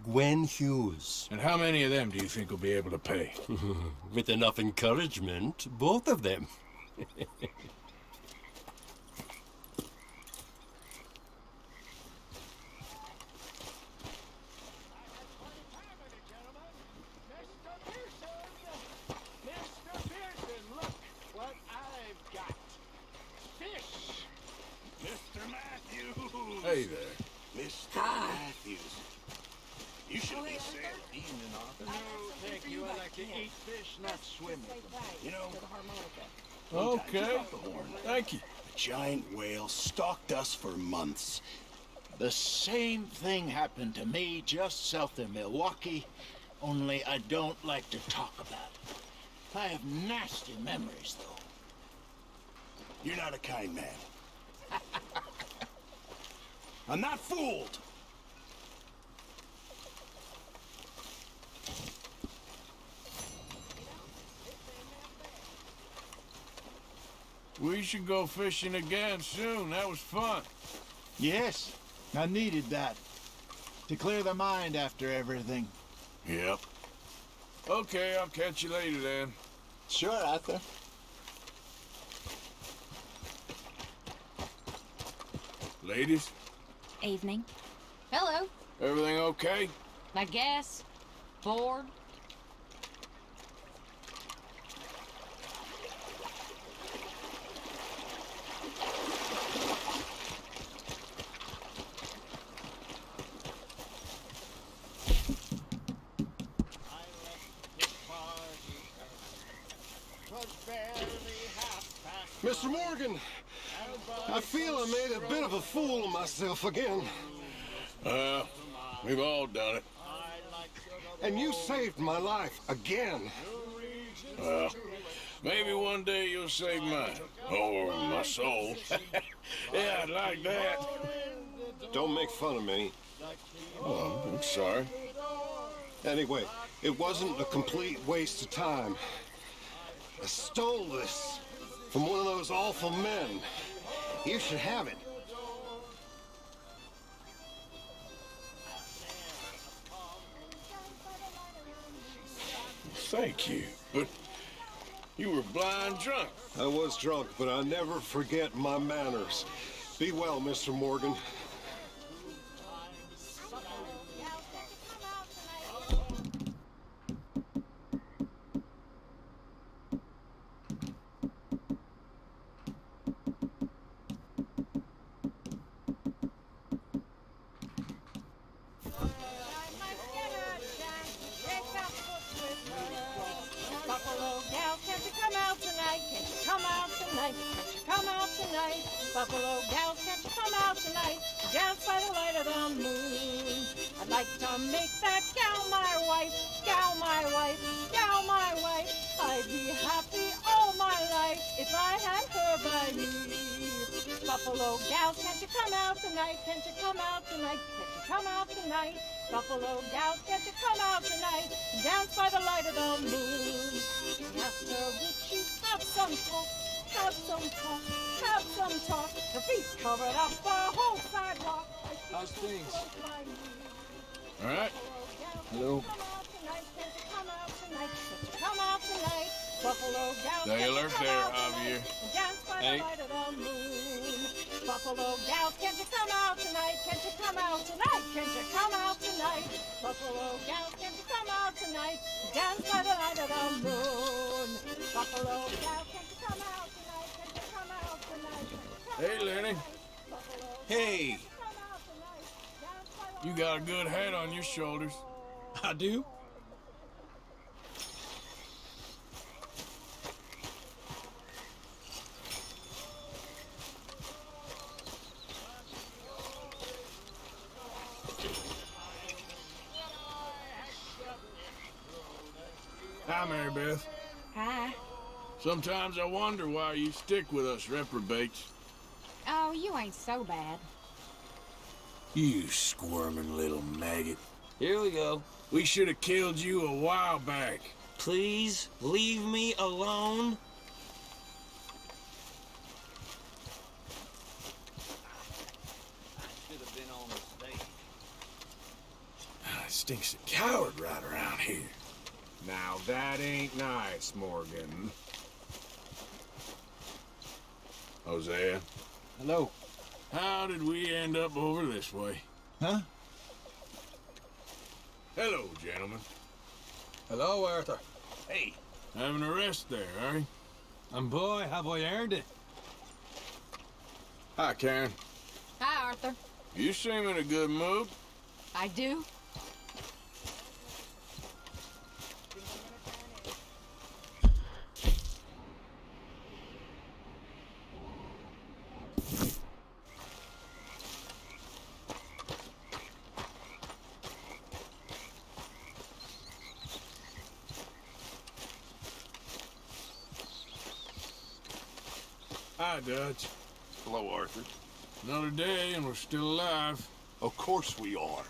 Gwen Hughes. And how many of them do you think will be able to pay? With enough encouragement, both of them. Hey there. Mr. Matthews. You should be sailing evening, Arthur. No, thank you. I like to eat fish, not swim. You know, Okay. Thank you. a giant whale stalked us for months. The same thing happened to me just south of Milwaukee, only I don't like to talk about it. I have nasty memories, though. You're not a kind man. I'm not fooled. We should go fishing again soon. That was fun. Yes, I needed that. To clear the mind after everything. Yep. Okay, I'll catch you later then. Sure, Arthur. Ladies, Evening. Hello. everything okay? I guess. Bored. Mr. Morgan, I feel I made a bit of a fool of myself again. We've all done it. And you saved my life again. Well, maybe one day you'll save mine. Or my soul. Yeah, I'd like that. Don't make fun of me. Oh, I'm sorry. Anyway, it wasn't a complete waste of time. I stole this from one of those awful men. You should have it. Thank you. But you were blind drunk. I was drunk, but I never forget my manners. Be well, Mr. Morgan. Buffalo gal, can't you come out tonight? Can't you come out tonight? Can't you come out tonight? Buffalo gal, can't you come out tonight? Dance by the light of the moon. I'd like to make that gal my wife, gal my wife, gal my wife. I'd be happy all my life if I had her by me. Buffalo gals, can't you come out tonight? Can't you come out tonight? Can't you come out tonight? Buffalo gals, can't you come out tonight? Dance by the light of the moon. He asked her, would she have some talk? Have some talk, have some talk. Her feet covered up the whole sidewalk. How's things? All right. Hello. Come out tonight. Come out tonight. Buffalo gals. Stay alert there, Javier. Dance by Hey. the light of the moon. Buffalo gals, can't you come out tonight? Can't you come out tonight? Can't you come out tonight? Buffalo gals, can't you come out tonight? Dance by the light of the moon. Buffalo gals, can't you come out tonight? Can't you come out tonight? Hey, Lenny. Hey, You got a good head on your shoulders. I do? Hi, Mary Beth. Hi. Sometimes I wonder why you stick with us reprobates. Oh, you ain't so bad. You squirming little maggot. Here we go. We should have killed you a while back. Please leave me alone. Should have been on the stage. It stinks of coward right around here. Now that ain't nice, Morgan. Hosea. Hello. How did we end up over this way? Huh? Hello, gentlemen. Hello, Arthur. Hey. Having a rest there, are you? And boy, have I earned it. Hi, Karen. Hi, Arthur. You seem in a good mood. I do. Hi, Dutch. Hello, Arthur. Another day and we're still alive. Of course we are.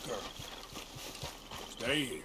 Walker. Stay here.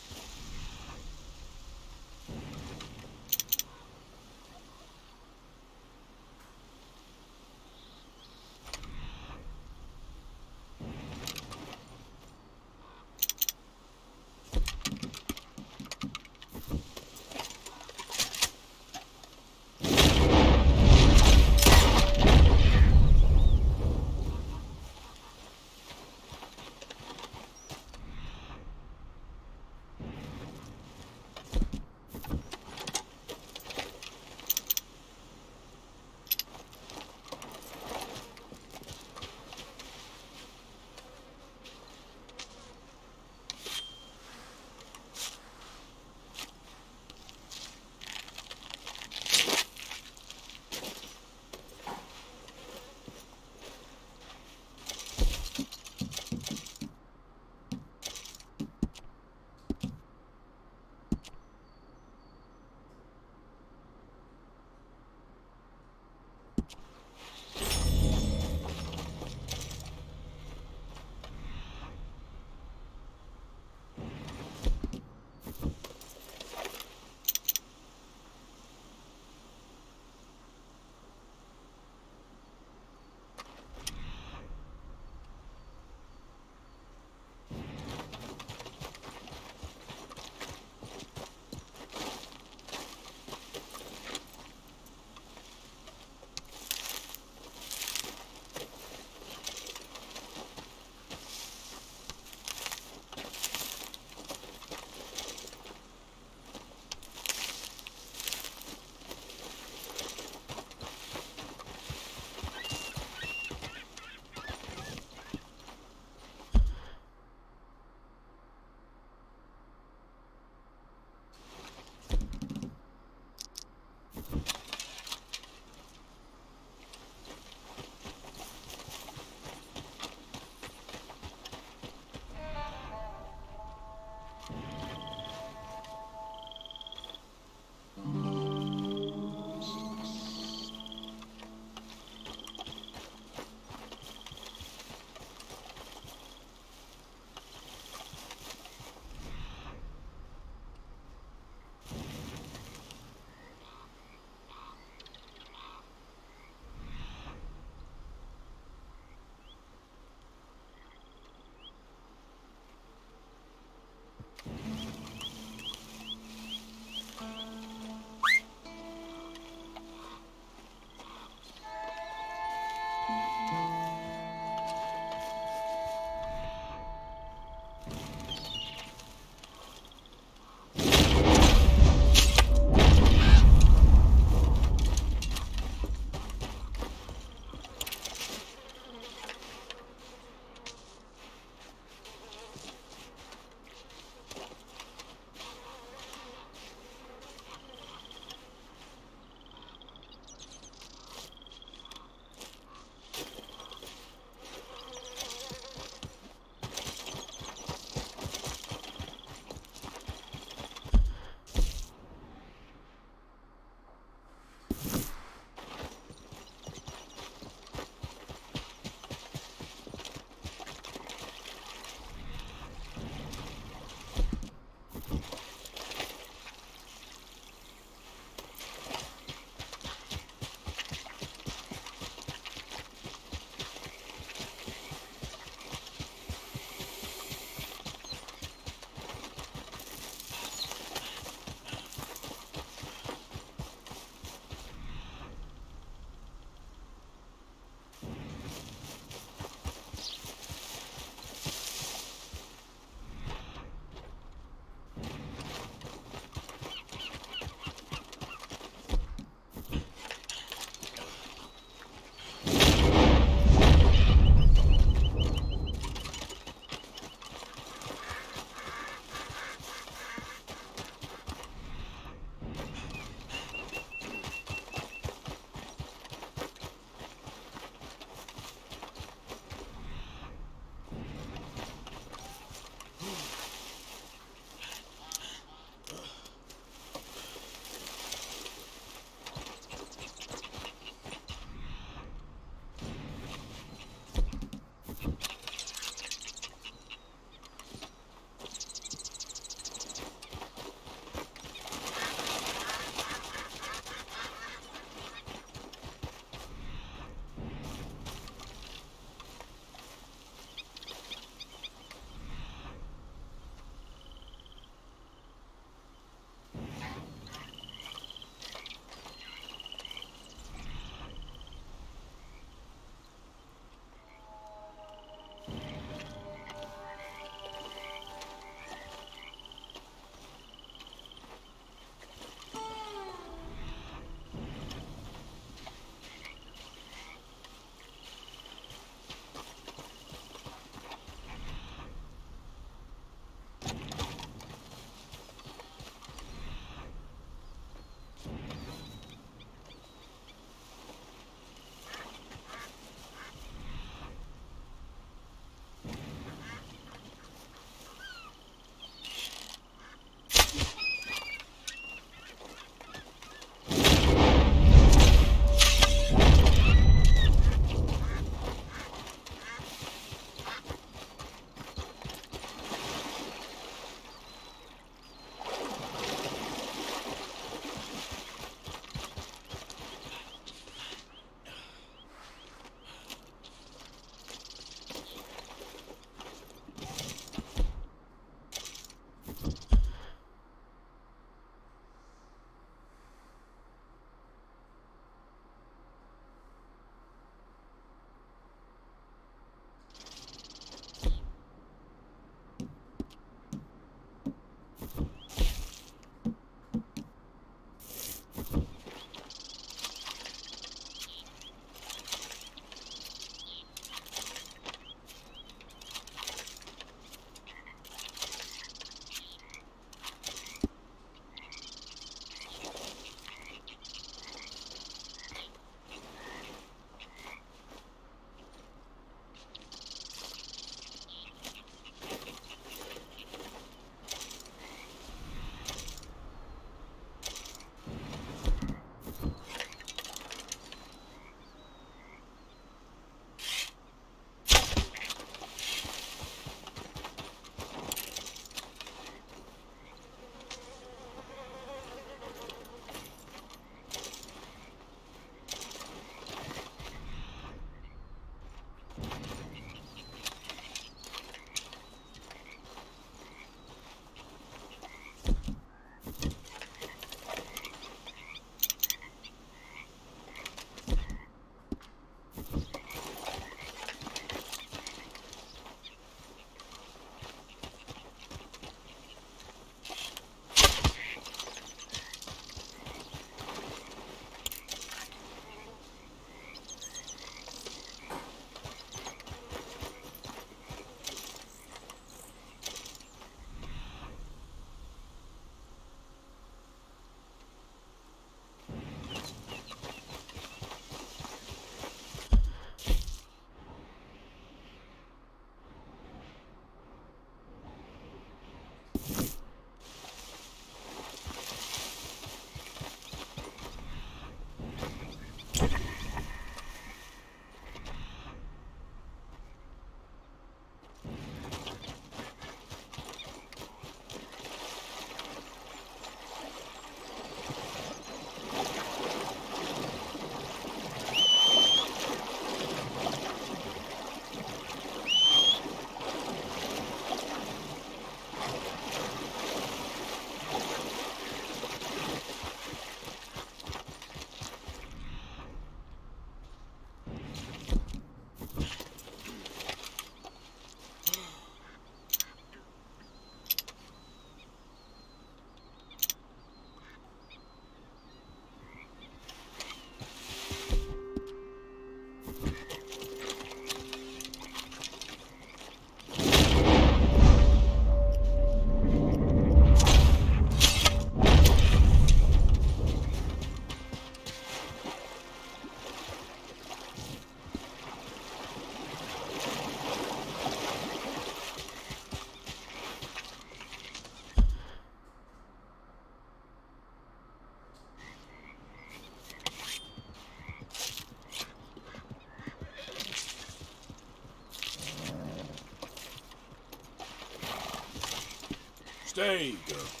Stay, girl.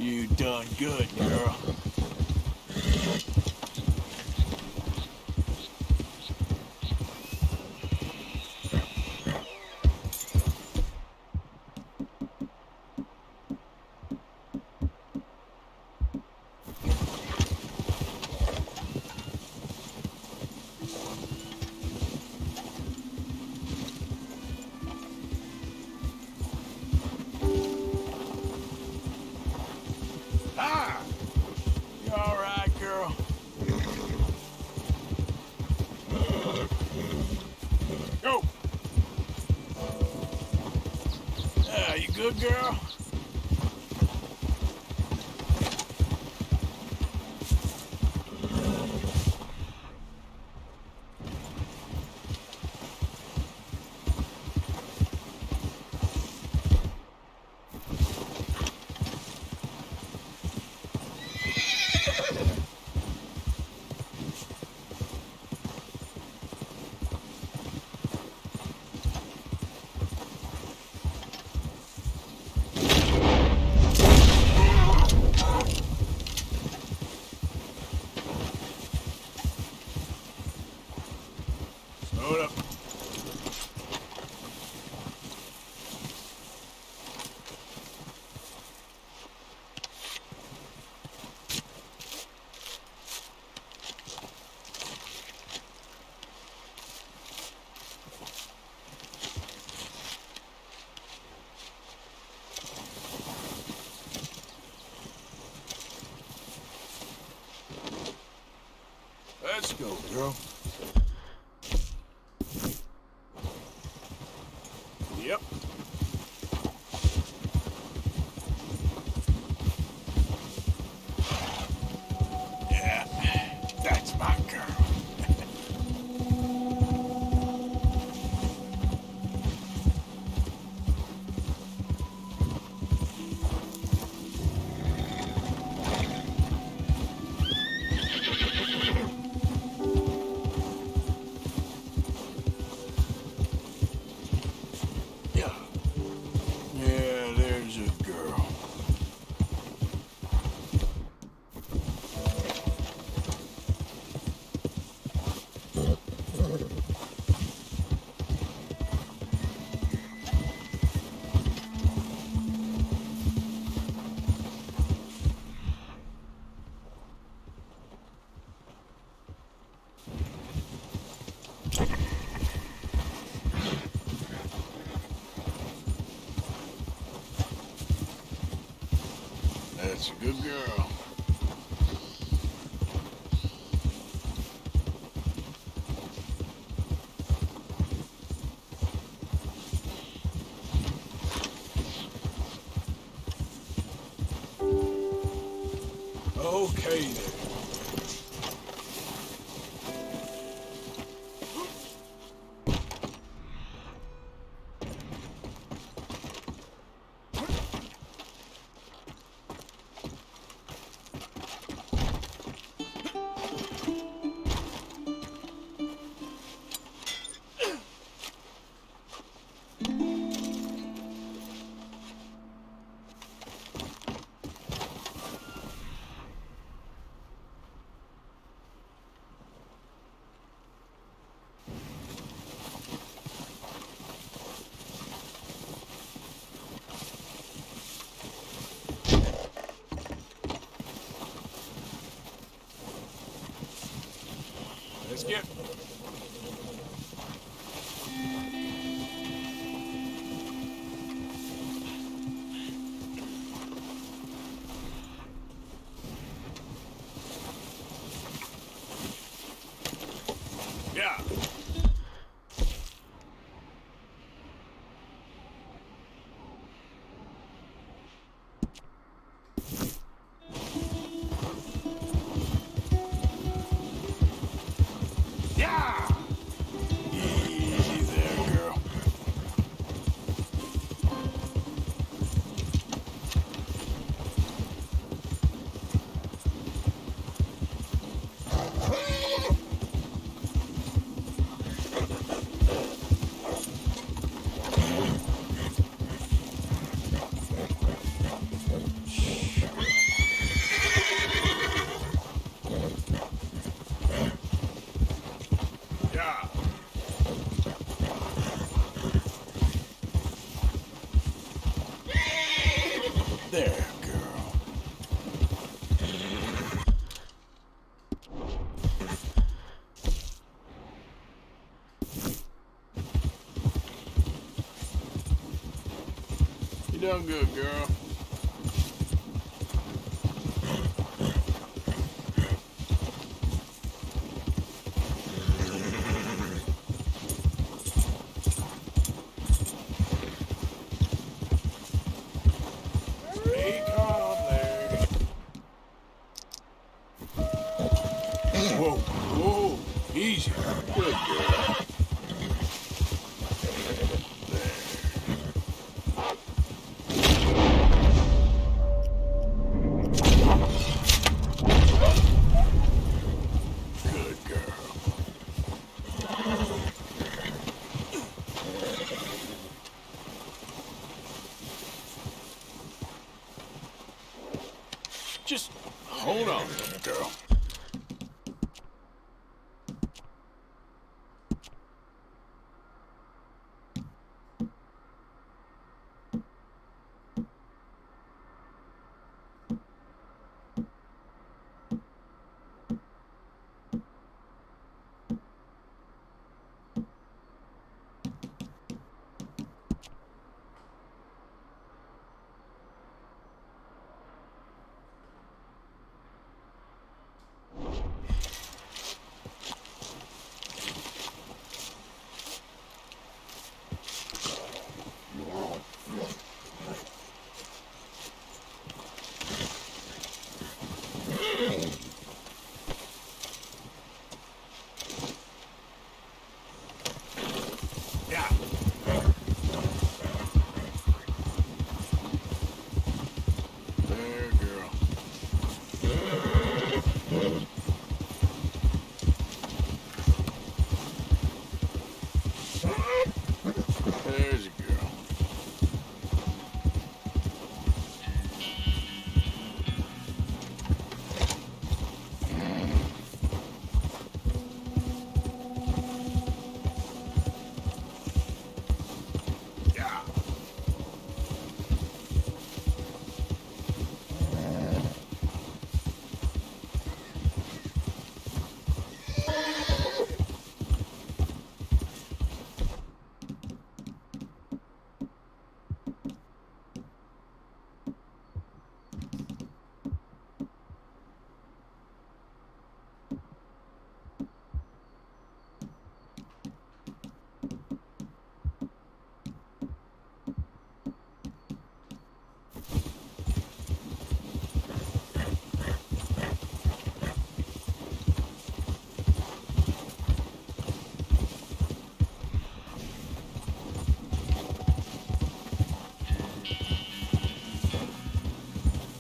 You done good, girl. good girl? Hold up. Let's go, girl. Yep. Yeah, that's my girl. Yeah. Yeah, there's a girl. That's a good girl. Okay then. Let's get. Yeah. Yeah! Easy there, girl. Yeah. There, girl. You done good, girl. Easy. Good girl. Good girl. Just hold on, little girl. There, girl. There's a girl.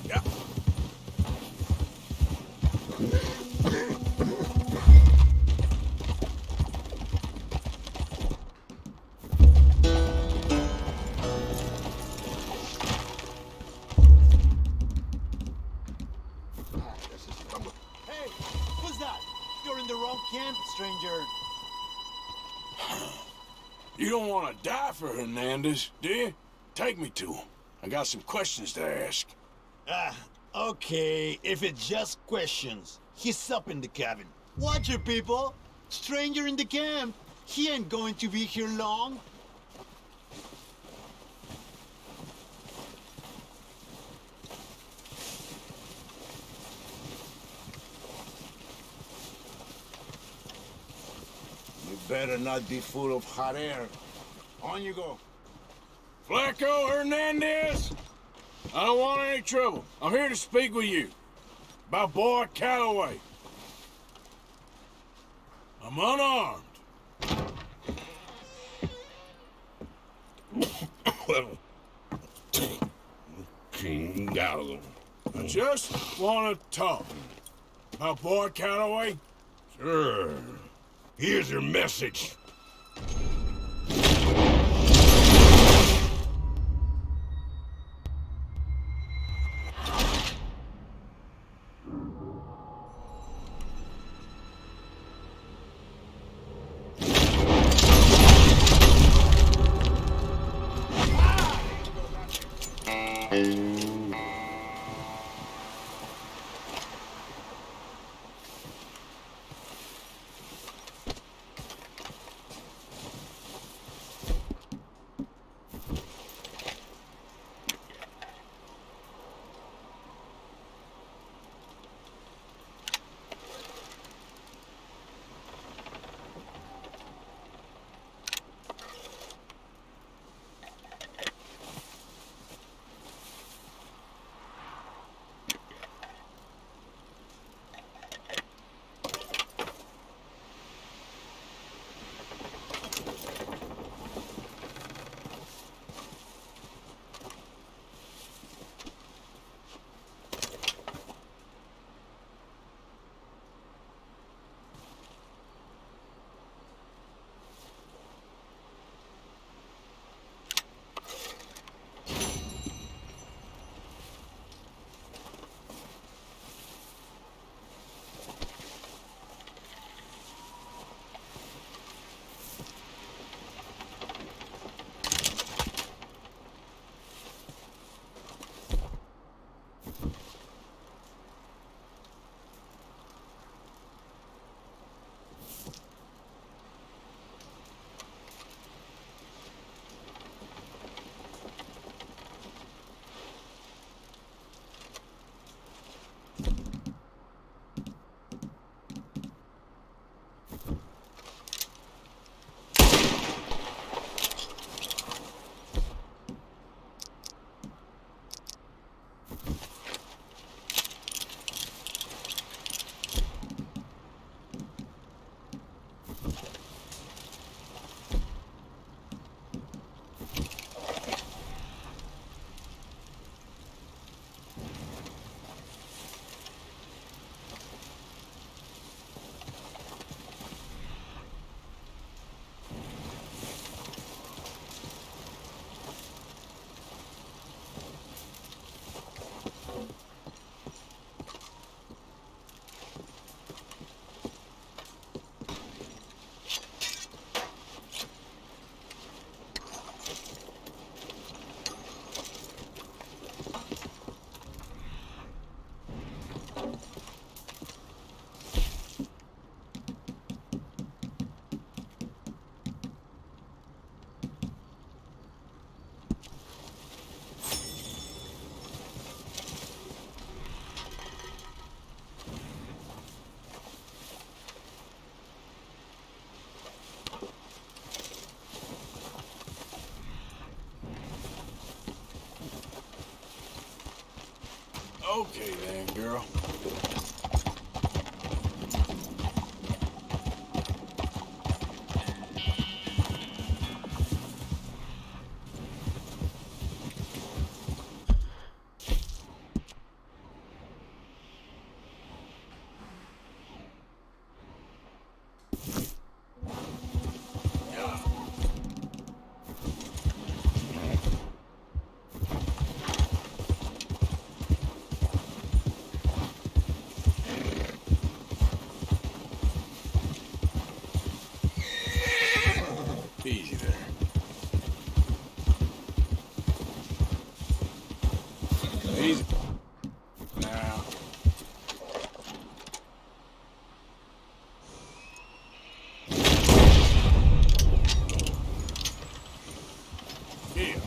Yeah. Hey, who's that? You're in the wrong camp, stranger. You don't want to die for Hernandez, do you? Take me to him. I got some questions to ask. Okay, if it's just questions, he's up in the cabin. Watch it, people. Stranger in the camp. He ain't going to be here long. You better not be full of hot air. On you go. Flaco Hernandez! I don't want any trouble. I'm here to speak with you. About Boy Calloway. I'm unarmed. I just want to talk. About Boy Calloway? Sure. Here's your message. Okay then, girl. Easy there. Easy. Now. Here.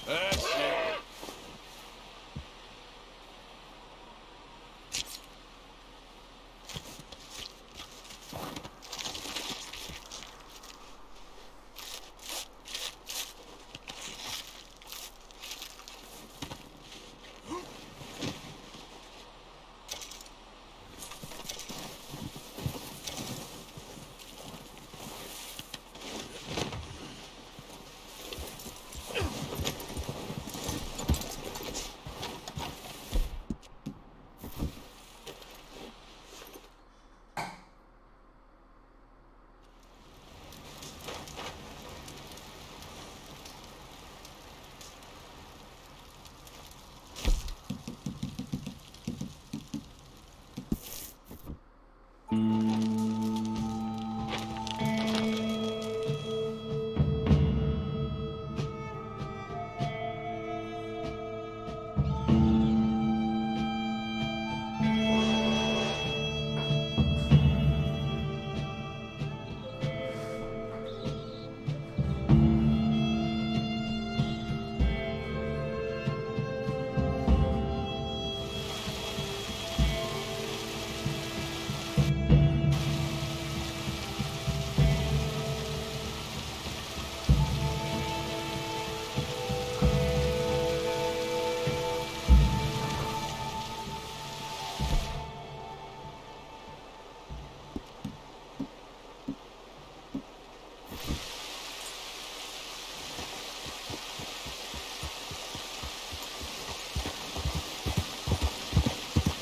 That's it.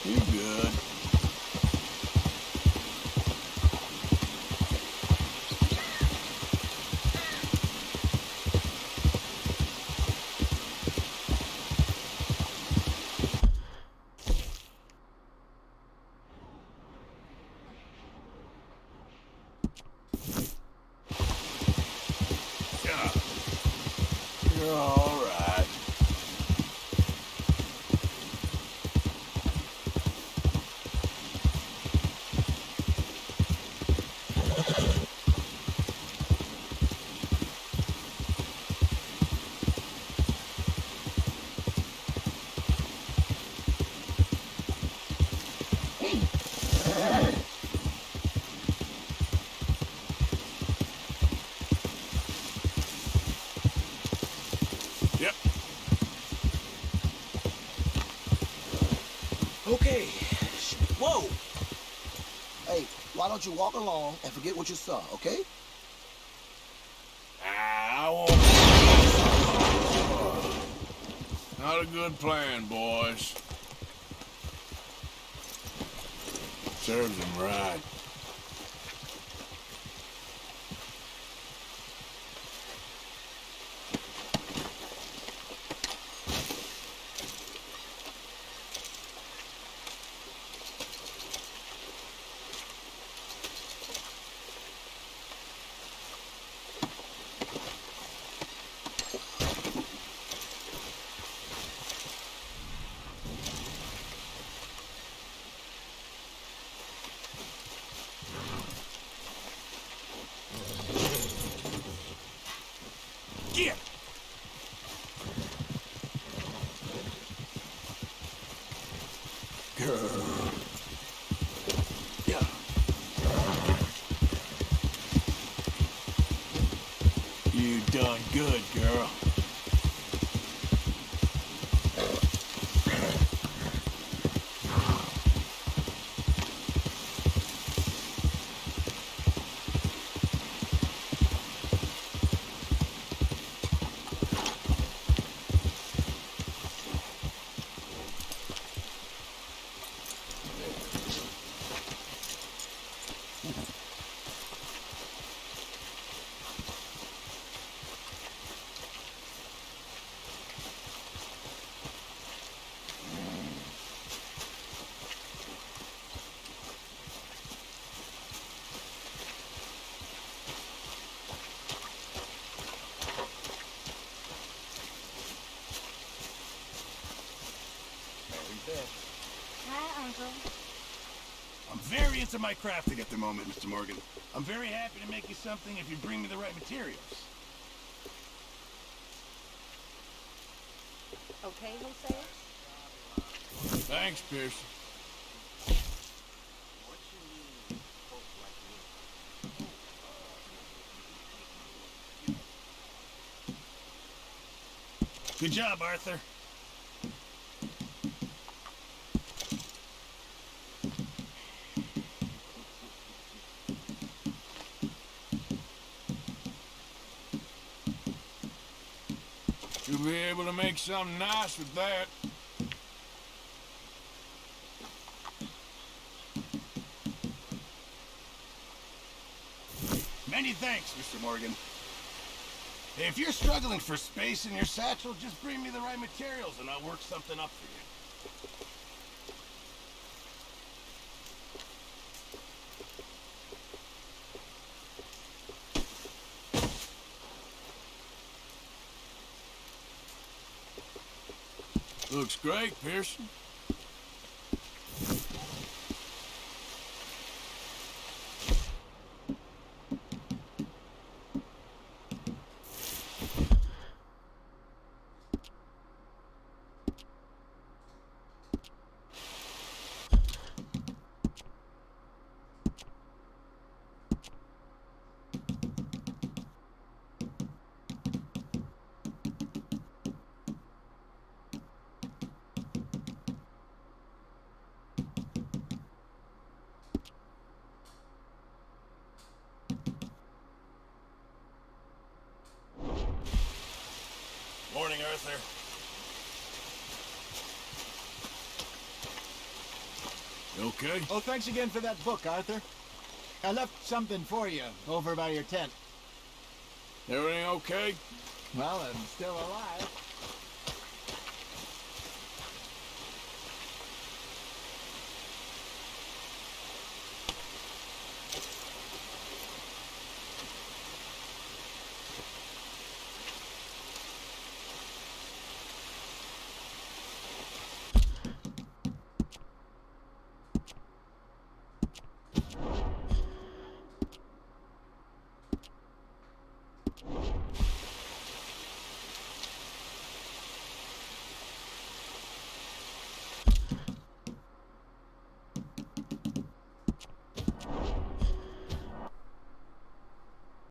You good. Yeah. You're all right. Yep. Okay. Whoa! Hey, why don't you walk along and forget what you saw, okay? I won't. Not a good plan, boys. Serves them right. You done good, girl. Hi, Uncle. I'm very into my crafting at the moment, Mr. Morgan. I'm very happy to make you something if you bring me the right materials. Okay, Jose? Thanks, Pearson. Good job, Arthur. You'll be able to make something nice with that. Many thanks, Mr. Morgan. If you're struggling for space in your satchel, just bring me the right materials and I'll work something up for you. Looks great, Pearson. Morning, Arthur. You okay? Oh, thanks again for that book, Arthur. I left something for you over by your tent. Everything okay? Well, I'm still alive.